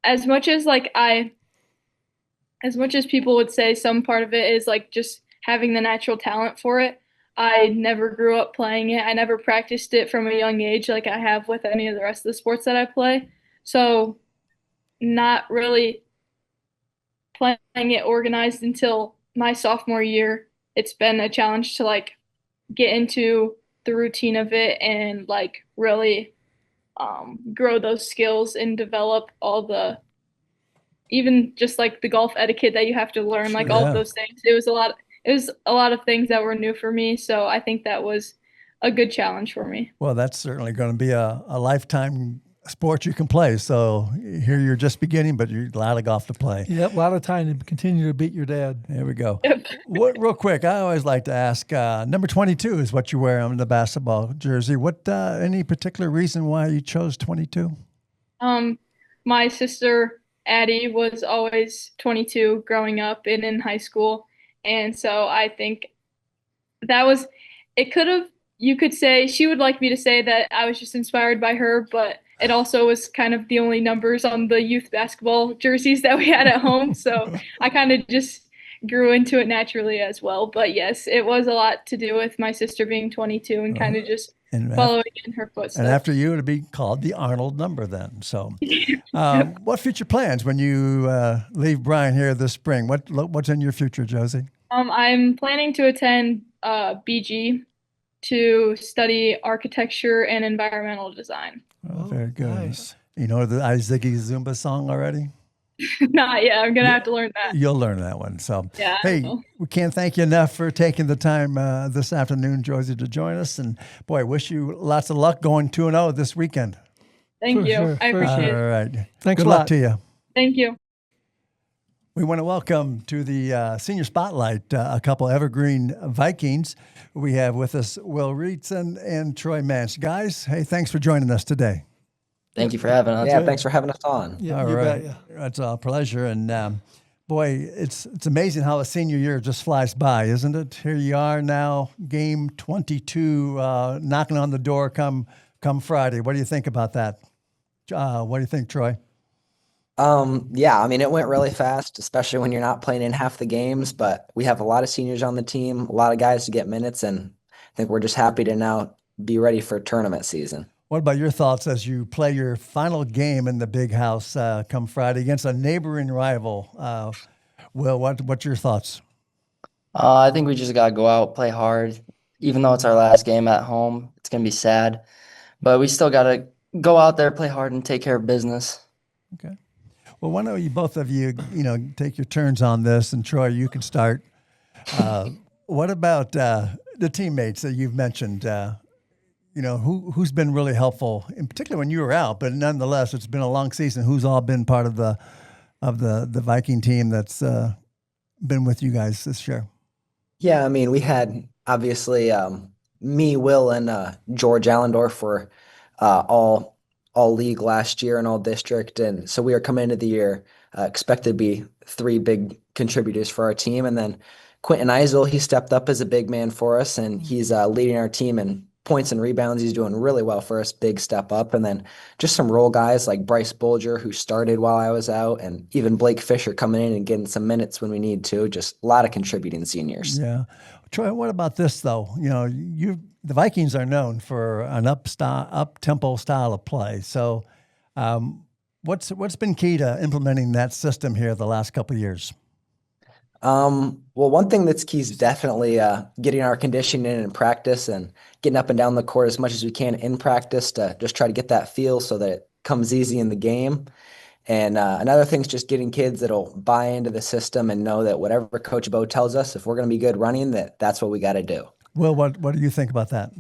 S7: as much as people would say some part of it is like just having the natural talent for it. I never grew up playing it. I never practiced it from a young age like I have with any of the rest of the sports that I play. So not really playing it organized until my sophomore year. It's been a challenge to like get into the routine of it and like really grow those skills and develop all the, even just like the golf etiquette that you have to learn, like all of those things. It was a lot of things that were new for me. So I think that was a good challenge for me.
S2: Well, that's certainly going to be a lifetime sport you can play. So here you're just beginning, but you're a lot of golf to play.
S3: Yep, a lot of time to continue to beat your dad.
S2: There we go.
S7: Yep.
S2: Real quick, I always like to ask, number 22 is what you wear on the basketball jersey. What any particular reason why you chose 22?
S7: My sister Addie was always 22 growing up and in high school. And so I think you could say, she would like me to say that I was just inspired by her, but it also was kind of the only numbers on the youth basketball jerseys that we had at home. So I kind of just grew into it naturally as well. But yes, it was a lot to do with my sister being 22 and kind of just following in her footsteps.
S2: And after you, it'd be called the Arnold number then. So what future plans when you leave Bryan here this spring? What's in your future, Josey? I'm
S7: planning to attend BG to study architecture and environmental design.
S2: Oh, very good.
S3: Nice.
S2: You know the I Ziggy Zumba song already?
S7: Not yet. I'm going to have to learn that.
S2: You'll learn that one. So,
S7: yeah,
S2: hey, we can't thank you enough for taking the time this afternoon, Josey, to join us. And, boy, wish you lots of luck going 2-0 this weekend.
S7: Thank you.
S3: Sure.
S7: I appreciate it.
S2: All right.
S3: Thanks
S2: Good
S3: a
S2: luck
S3: lot.
S2: to you.
S7: Thank you.
S2: We want to welcome to the Senior Spotlight a couple Evergreen Vikings. We have with us Will Ruetz and Troy Manz. Guys, hey, thanks for joining us today.
S9: Thank you for having us.
S10: Yeah, thanks for having us on.
S3: Yeah,
S2: All
S3: you
S2: right.
S3: bet, yeah.
S2: It's a pleasure. And, boy, it's amazing how a senior year just flies by, isn't it? Here you are now, game 22, knocking on the door come Friday. What do you think about that? What do you think, Troy?
S10: Yeah, I mean, it went really fast, especially when you're not playing in half the games, but we have a lot of seniors on the team, a lot of guys to get minutes, and I think we're just happy to now be ready for tournament season.
S2: What about your thoughts as you play your final game in the big house come Friday against a neighboring rival? Will, what's your thoughts?
S9: I think we just got to go out, play hard. Even though it's our last game at home, it's going to be sad. But we still got to go out there, play hard, and take care of business.
S2: Okay. Well, why don't you both of you, take your turns on this, and Troy, you can start. What about the teammates that you've mentioned? Who's been really helpful, in particular when you were out, but nonetheless, it's been a long season. Who's all been part of the Viking team that's been with you guys this year?
S10: Yeah, I mean, we had obviously me, Will, and George Allendorf were all league last year and all district, and so we are coming into the year expected to be three big contributors for our team. And then Quentin Eisel, he stepped up as a big man for us, and he's leading our team in points and rebounds. He's doing really well for us, big step up. And then just some role guys like Bryce Bolger, who started while I was out, and even Blake Fisher coming in and getting some minutes when we need to. Just a lot of contributing seniors.
S2: Yeah. Troy, what about this though? The Vikings are known for an up-tempo style of play. So what's been key to implementing that system here the last couple of years?
S10: Well, one thing that's key is definitely getting our conditioning in practice and getting up and down the court as much as we can in practice to just try to get that feel so that it comes easy in the game. And another thing is just getting kids that'll buy into the system and know that whatever Coach Bo tells us, if we're going to be good running, that's what we got to do.
S2: Will, what do you think about that?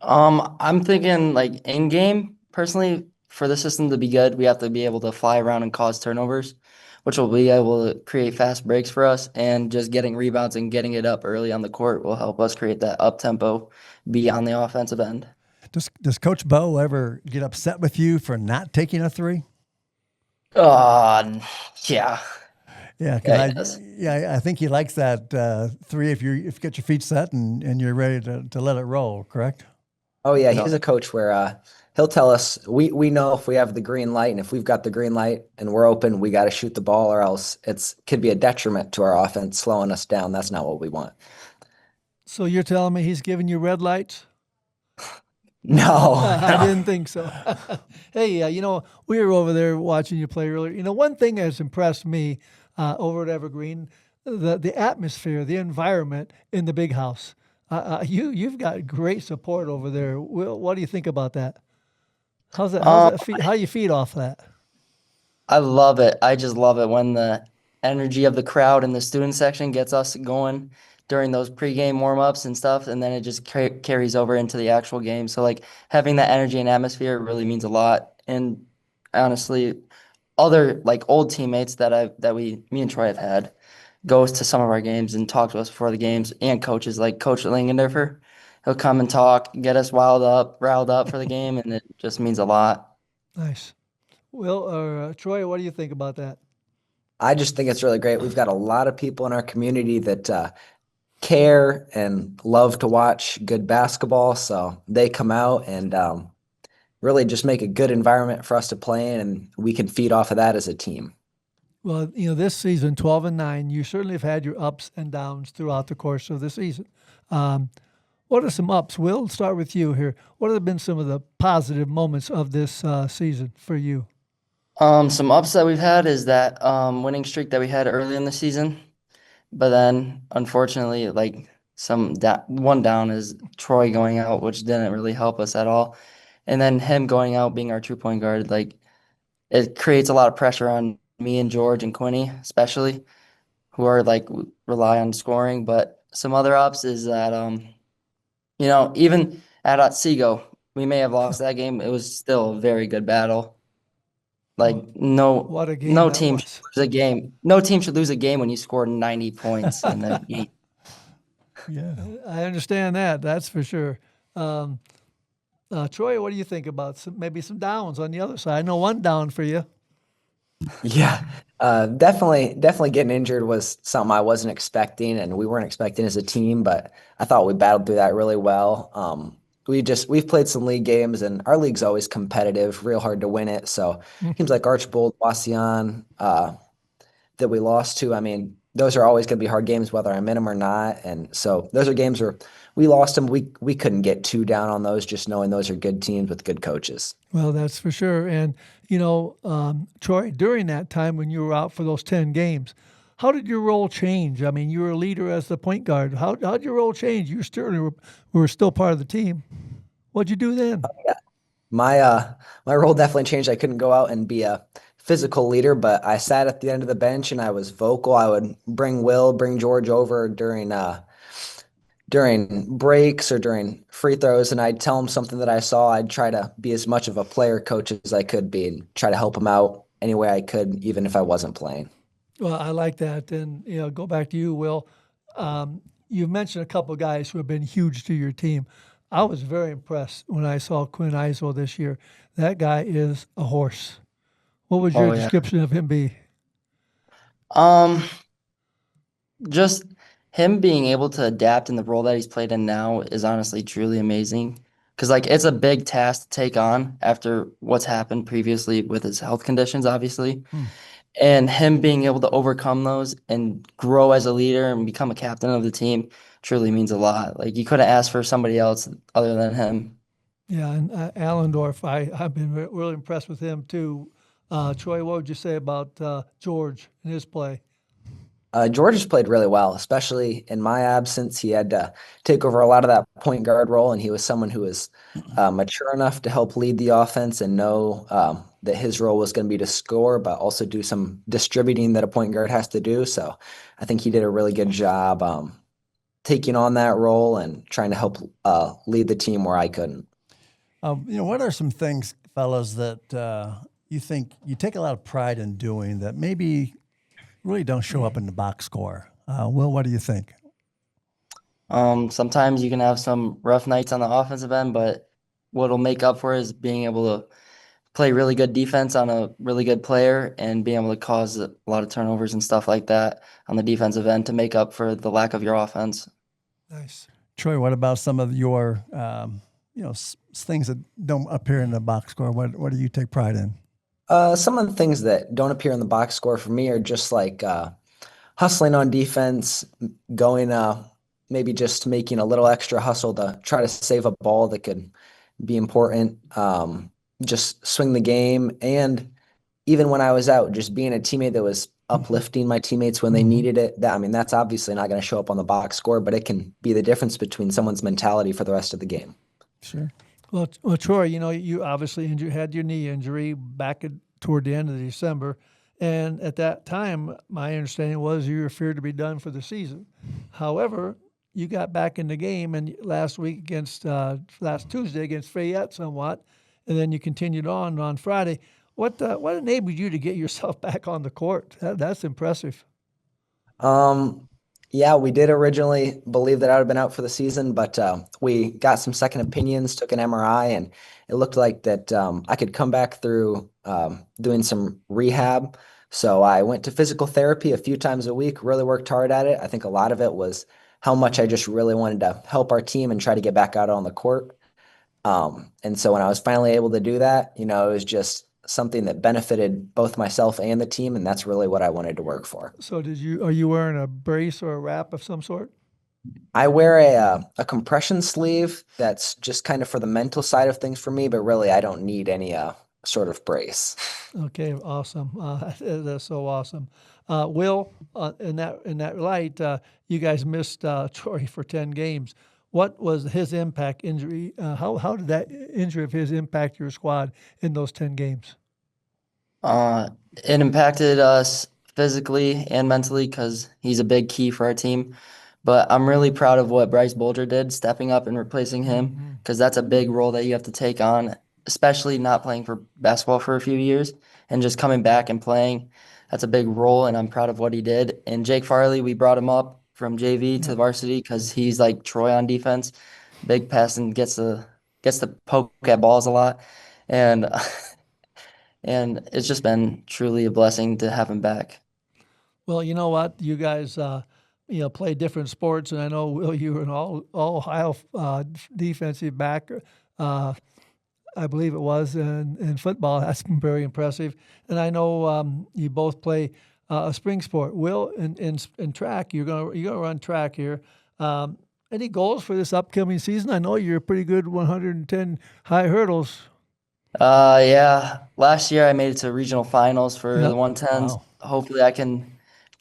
S9: I'm thinking like in game, personally, for the system to be good, we have to be able to fly around and cause turnovers, which will be able to create fast breaks for us. And just getting rebounds and getting it up early on the court will help us create that up tempo, be on the offensive end.
S2: Does Coach Bo ever get upset with you for not taking a three?
S9: Yeah.
S2: Yeah, I think he likes that three if you get your feet set and you're ready to let it roll, correct?
S10: Oh yeah, he's a coach where he'll tell us we know if we have the green light, and if we've got the green light and we're open, we got to shoot the ball, or else could be a detriment to our offense, slowing us down. That's not what we want.
S3: So you're telling me he's giving you red lights?
S10: No,
S3: I didn't think so. Hey, we were over there watching you play earlier. One thing that's impressed me over at Evergreen, the atmosphere, the environment in the big house. You've got great support over there. Will, what do you think about that? How do you feed off that?
S9: I love it. I just love it when the energy of the crowd in the student section gets us going during those pregame warm-ups and stuff, and then it just carries over into the actual game. So like having that energy and atmosphere really means a lot. And honestly, other like old teammates me and Troy have had goes to some of our games and talk to us before the games, and coaches like Coach Langendorfer. He'll come and talk, get us riled up for the game, and it just means a lot.
S3: Nice. Will, Troy, what do you think about that?
S10: I just think it's really great. We've got a lot of people in our community that care and love to watch good basketball, so they come out and really just make a good environment for us to play in, and we can feed off of that as a team.
S3: Well, this season, 12-9, you certainly have had your ups and downs throughout the course of the season. What are some ups? Will, start with you here. What have been some of the positive moments of this season for you?
S9: Some ups that we've had is that winning streak that we had early in the season. But then, unfortunately, like one down is Troy going out, which didn't really help us at all. And then him going out, being our true point guard, like it creates a lot of pressure on me and George and Quinny, especially, who are like rely on scoring. But some other ups is that, even at Otsego, we may have lost that game. It was still a very good battle. Like no team should lose a game. No team should lose a game when you scored 90 points in that game.
S3: Yeah, I understand that. That's for sure. Troy, what do you think about maybe some downs on the other side? I know one down for you.
S10: Yeah, definitely getting injured was something I wasn't expecting, and we weren't expecting as a team, but I thought we battled through that really well. We've played some league games, and our league's always competitive, real hard to win it. So teams like Archbold, Wasion, that we lost to, I mean, those are always going to be hard games, whether I'm in them or not. And so those are games where we lost them. We couldn't get too down on those, just knowing those are good teams with good coaches.
S3: Well, that's for sure. And, Troy, during that time when you were out for those 10 games, how did your role change? I mean, you were a leader as the point guard. How did your role change? You were still part of the team. What'd you do then?
S10: Yeah. My role definitely changed. I couldn't go out and be a physical leader, but I sat at the end of the bench and I was vocal. I would bring George over during breaks or during free throws, and I'd tell them something that I saw. I'd try to be as much of a player coach as I could be and try to help them out any way I could, even if I wasn't playing.
S3: Well, I like that. And, go back to you, Will. You've mentioned a couple of guys who have been huge to your team. I was very impressed when I saw Quinn Eisel this year. That guy is a horse. What would your description of him be?
S9: Um, just him being able to adapt in the role that he's played in now is honestly truly amazing. Because like it's a big task to take on after what's happened previously with his health conditions, obviously. And him being able to overcome those and grow as a leader and become a captain of the team truly means a lot. Like you couldn't ask for somebody else other than him.
S3: Yeah, and Allendorf, I've been really impressed with him too. Troy, what would you say about George and his play?
S10: George has played really well, especially in my absence. He had to take over a lot of that point guard role, and he was someone who was mature enough to help lead the offense and know that his role was going to be to score, but also do some distributing that a point guard has to do. So I think he did a really good job taking on that role and trying to help lead the team where I couldn't.
S2: What are some things, fellas, that you think you take a lot of pride in doing that maybe really don't show up in the box score? Will, what do you think?
S9: Sometimes you can have some rough nights on the offensive end, but what'll make up for it is being able to play really good defense on a really good player and being able to cause a lot of turnovers and stuff like that on the defensive end to make up for the lack of your offense.
S3: Nice.
S2: Troy, what about some of your things that don't appear in the box score? What do you take pride in?
S10: Some of the things that don't appear in the box score for me are just like hustling on defense, going maybe just making a little extra hustle to try to save a ball that could be important, just swing the game. And even when I was out, just being a teammate that was uplifting my teammates when they needed it. That's obviously not going to show up on the box score, but it can be the difference between someone's mentality for the rest of the game.
S2: Sure.
S3: Well, Troy, you obviously had your knee injury back toward the end of December, and at that time, my understanding was you were feared to be done for the season. However, you got back in the game, and last Tuesday against Fayette, somewhat, and then you continued on Friday. What enabled you to get yourself back on the court? That's impressive.
S10: Yeah, we did originally believe that I would have been out for the season, but we got some second opinions, took an MRI, and it looked like that I could come back through doing some rehab. So I went to physical therapy a few times a week, really worked hard at it. I think a lot of it was how much I just really wanted to help our team and try to get back out on the court. And so when I was finally able to do that, it was just something that benefited both myself and the team, and that's really what I wanted to work for.
S3: So are you wearing a brace or a wrap of some sort?
S10: I wear a compression sleeve that's just kind of for the mental side of things for me, but really I don't need any sort of brace.
S3: Okay, awesome. That's so awesome. Will, in that light, you guys missed Troy for 10 games. What was his injury? How did that injury of his impact your squad in those 10 games?
S9: It impacted us physically and mentally because he's a big key for our team. But I'm really proud of what Bryce Bolger did, stepping up and replacing him, because that's a big role that you have to take on, especially not playing for basketball for a few years and just coming back and playing. That's a big role, and I'm proud of what he did. And Jake Farley, we brought him up from JV to varsity because he's like Troy on defense, big pass and gets to poke at balls a lot, and it's just been truly a blessing to have him back.
S3: Well, you know what, you guys, play different sports, and I know Will, you were an all Ohio defensive back. I believe it was in football. That's been very impressive, and I know you both play a spring sport. Will, in track, you're gonna run track here. Any goals for this upcoming season? I know you're pretty good 110 high hurdles.
S9: Yeah. Last year I made it to regional finals for the 110s.
S2: Wow.
S9: Hopefully I can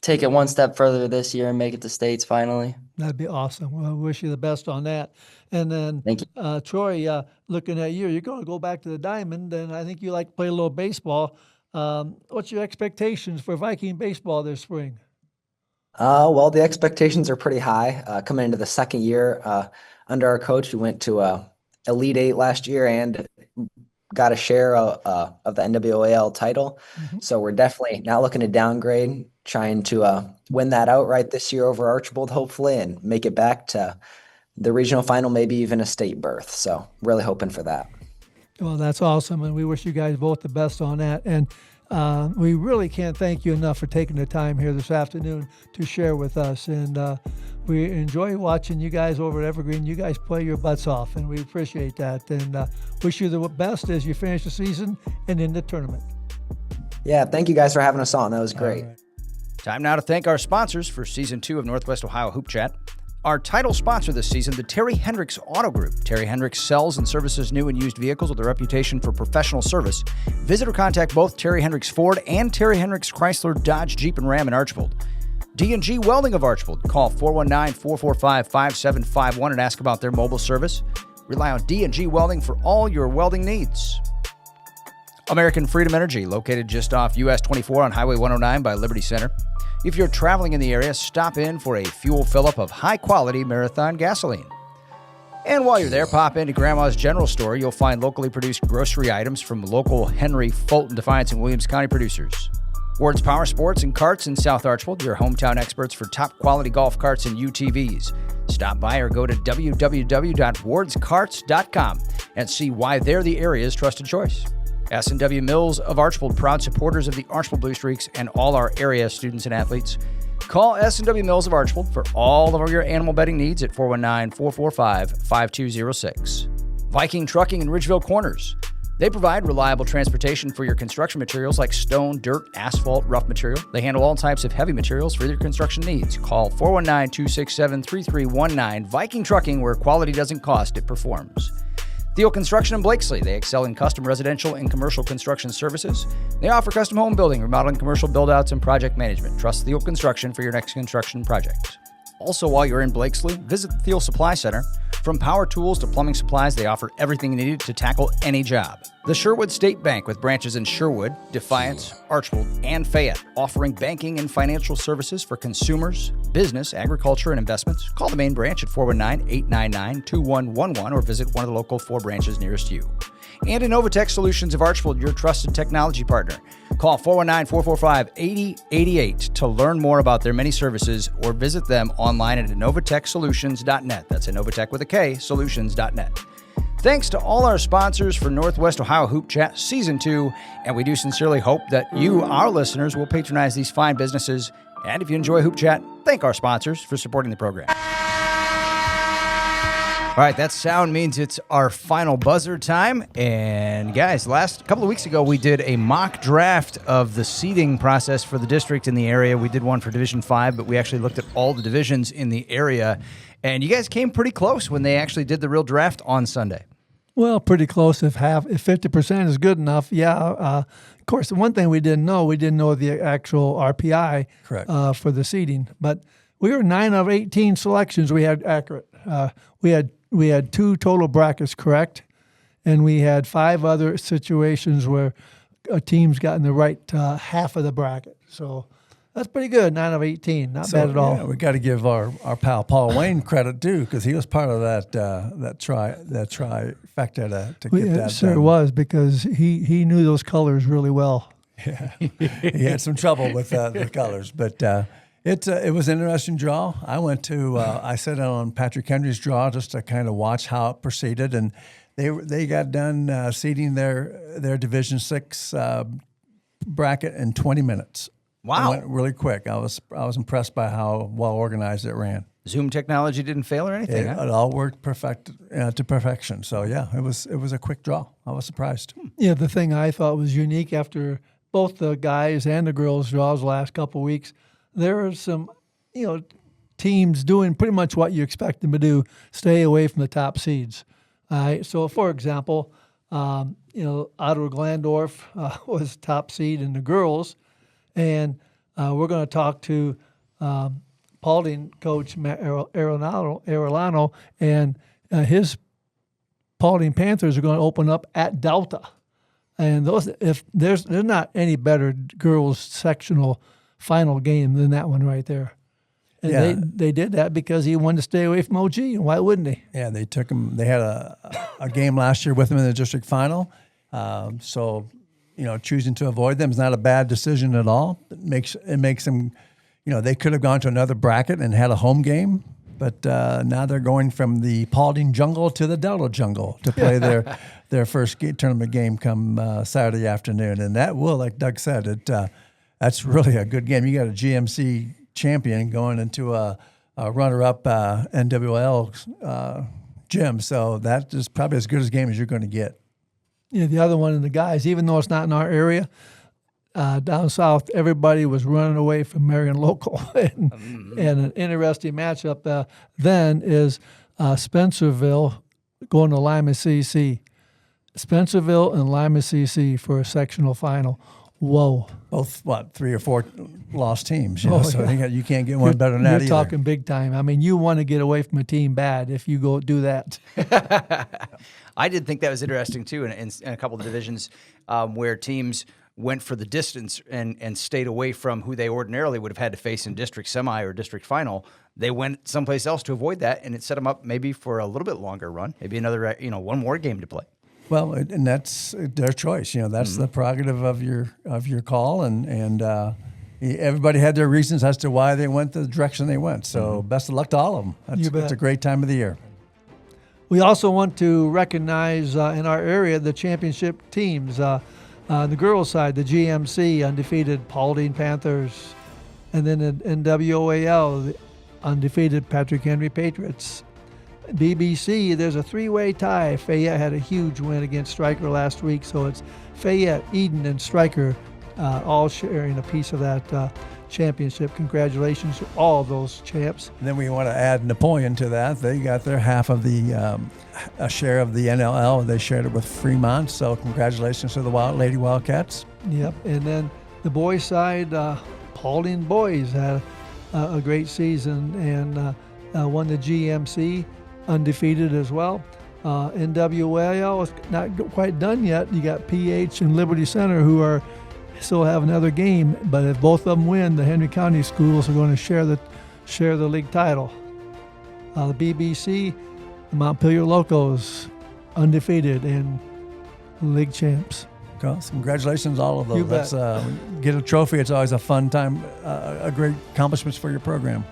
S9: take it one step further this year and make it to states finally.
S3: That'd be awesome. Well, I wish you the best on that. And then,
S9: Thank you.
S3: Troy, looking at you, you're going to go back to the Diamond, and I think you like to play a little baseball. What's your expectations for Viking baseball this spring?
S10: Well, the expectations are pretty high. Coming into the second year under our coach, we went to Elite Eight last year and got a share of the NWAL title. So we're definitely not looking to downgrade, trying to win that outright this year over Archbold, hopefully, and make it back to the regional final, maybe even a state berth. So really hoping for that.
S3: Well, that's awesome, and we wish you guys both the best on that. And we really can't thank you enough for taking the time here this afternoon to share with us. And we enjoy watching you guys over at Evergreen. You guys play your butts off, and we appreciate that. And wish you the best as you finish the season and in the tournament.
S10: Yeah, thank you guys for having us on. That was great.
S1: Right. Time now to thank our sponsors for Season 2 of Northwest Ohio Hoop Chat. Our title sponsor this season, the Terry Hendricks Auto Group. Terry Hendricks sells and services new and used vehicles with a reputation for professional service. Visit or contact both Terry Hendricks Ford and Terry Hendricks Chrysler, Dodge, Jeep, and Ram in Archbold. D&G Welding of Archbold. Call 419-445-5751 and ask about their mobile service. Rely on D&G Welding for all your welding needs. American Freedom Energy, located just off US 24 on Highway 109 by Liberty Center. If you're traveling in the area, stop in for a fuel fill-up of high-quality Marathon gasoline. And while you're there, pop into Grandma's General Store. You'll find locally produced grocery items from local Henry, Fulton, Defiance, and Williams County producers. Ward's Power Sports and Carts in South Archbold, your hometown experts for top-quality golf carts and UTVs. Stop by or go to www.wardscarts.com and see why they're the area's trusted choice. S&W Mills of Archbold, proud supporters of the Archbold Blue Streaks and all our area students and athletes. Call S&W Mills of Archbold for all of your animal bedding needs at 419-445-5206. Viking Trucking in Ridgeville Corners. They provide reliable transportation for your construction materials like stone, dirt, asphalt, rough material. They handle all types of heavy materials for your construction needs. Call 419-267-3319. Viking Trucking, where quality doesn't cost, it performs. Theo Construction in Blakesley. They excel in custom residential and commercial construction services. They offer custom home building, remodeling, commercial build-outs, and project management. Trust Theo Construction for your next construction project. Also, while you're in Blakesley, visit the Theo Supply Center. From power tools to plumbing supplies, they offer everything needed to tackle any job. The Sherwood State Bank, with branches in Sherwood, Defiance, Archbold, and Fayette, offering banking and financial services for consumers, business, agriculture, and investments. Call the main branch at 419-899-2111 or visit one of the local 4 branches nearest you. And Innovatech Solutions of Archbold, your trusted technology partner. Call 419-445-8088 to learn more about their many services or visit them online at innovatechsolutions.net. That's Innovatech with a K, solutions.net. Thanks to all our sponsors for Northwest Ohio Hoop Chat Season 2, and we do sincerely hope that you, our listeners, will patronize these fine businesses. And if you enjoy Hoop Chat, thank our sponsors for supporting the program. All right, that sound means it's our final buzzer time. And guys, last couple of weeks ago, we did a mock draft of the seeding process for the district in the area. We did one for Division 5, but we actually looked at all the divisions in the area. And you guys came pretty close when they actually did the real draft on Sunday.
S3: Well, pretty close. If 50% is good enough, yeah. Of course, the one thing we didn't know the actual RPI for the seeding. But we were 9 of 18 selections we had accurate. We had 2 total brackets correct, and we had 5 other situations where a team's got in the right half of the bracket. So that's pretty good, 9 of 18. Not bad at all.
S2: Yeah, we got to give our pal Paul Wayne credit too, because he was part of that trifecta to get that.
S3: Sure was, because he knew those colors really well.
S2: Yeah, he had some trouble with the colors, but. It was an interesting draw. I sat on Patrick Henry's draw just to kind of watch how it proceeded, and they got done seeding their Division 6 bracket in 20 minutes.
S1: Wow,
S2: it went really quick. I was impressed by how well organized it ran.
S1: Zoom technology didn't fail or anything.
S2: It all worked to perfection. So yeah, it was a quick draw. I was surprised.
S3: Yeah, the thing I thought was unique after both the guys and the girls draws the last couple of weeks. There are some, teams doing pretty much what you expect them to do, stay away from the top seeds. So, for example, Ottawa Glandorf was top seed in the girls, and we're going to talk to Paulding coach Arellano, and his Paulding Panthers are going to open up at Delta. And there's not any better girls sectional final game than that one right there. And they did that because he wanted to stay away from OG, and why wouldn't he?
S2: Yeah, they took him. They had a game last year with him in the district final. So, choosing to avoid them is not a bad decision at all. It makes them, they could have gone to another bracket and had a home game, But now they're going from the Paulding jungle to the Delta jungle to play their first tournament game come Saturday afternoon. And that will, like Doug said, that's really a good game. You got a GMC champion going into a runner-up NWL gym. So that is probably as good a game as you're going to get.
S3: Yeah, the other one in the guys, even though it's not in our area, down south, everybody was running away from Marion Local. and an interesting matchup then is Spencerville going to Lima CC. Spencerville and Lima CC for a sectional final. Whoa.
S2: Both, 3 or 4 lost teams. So you can't get one better than that either.
S3: You're talking big time. I mean, you want to get away from a team bad if you go do that.
S4: I did think that was interesting, too, in a couple of divisions where teams went for the distance and stayed away from who they ordinarily would have had to face in district semi or district final. They went someplace else to avoid that, and it set them up maybe for a little bit longer run, maybe another, one more game to play.
S2: Well, and that's their choice. That's the prerogative of your call, and everybody had their reasons as to why they went the direction they went. So best of luck to all of them. It's a great time of the year.
S3: We also want to recognize in our area the championship teams. On the girls' side, the GMC undefeated Paulding Panthers, and then in NWAL, the undefeated Patrick Henry Patriots. BBC, there's a 3-way tie. Fayette had a huge win against Stryker last week, so it's Fayette, Eden, and Stryker all sharing a piece of that championship. Congratulations to all those champs.
S2: And then we want to add Napoleon to that. They got their half of the a share of the NLL. They shared it with Fremont, so congratulations to the Lady Wildcats.
S3: Yep, and then the boys' side, Paulding boys had a great season and won the GMC, undefeated as well. NWAL is not quite done yet. You got PH and Liberty Center who are still have another game, but if both of them win, the Henry County schools are going to share the league title. The BBC, the Montpelier Locos, undefeated and league champs.
S2: Well, congratulations, all of those. That's get a trophy. It's always a fun time, a great accomplishments for your program.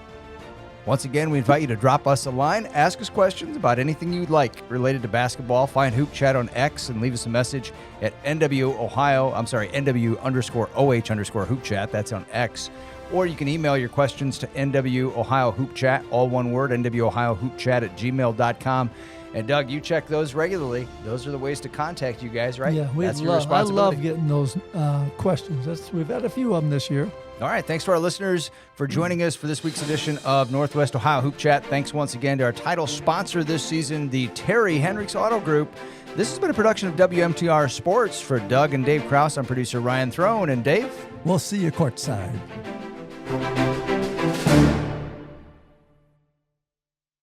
S4: Once again, we invite you to drop us a line, ask us questions about anything you'd like related to basketball. Find Hoop Chat on X and leave us a message at NW_OH_Hoop Chat. That's on X. Or you can email your questions to NWOhioHoopChat, all one word, NWOhioHoopChat@gmail.com. And Doug, you check those regularly. Those are the ways to contact you guys, right?
S3: Yeah, I love getting those questions. We've had a few of them this year.
S4: All right, thanks to our listeners for joining us for this week's edition of Northwest Ohio Hoop Chat. Thanks once again to our title sponsor this season, the Terry Hendricks Auto Group. This has been a production of WMTR Sports. For Doug and Dave Krause, I'm producer Ryan Throne. And Dave?
S2: We'll see you courtside.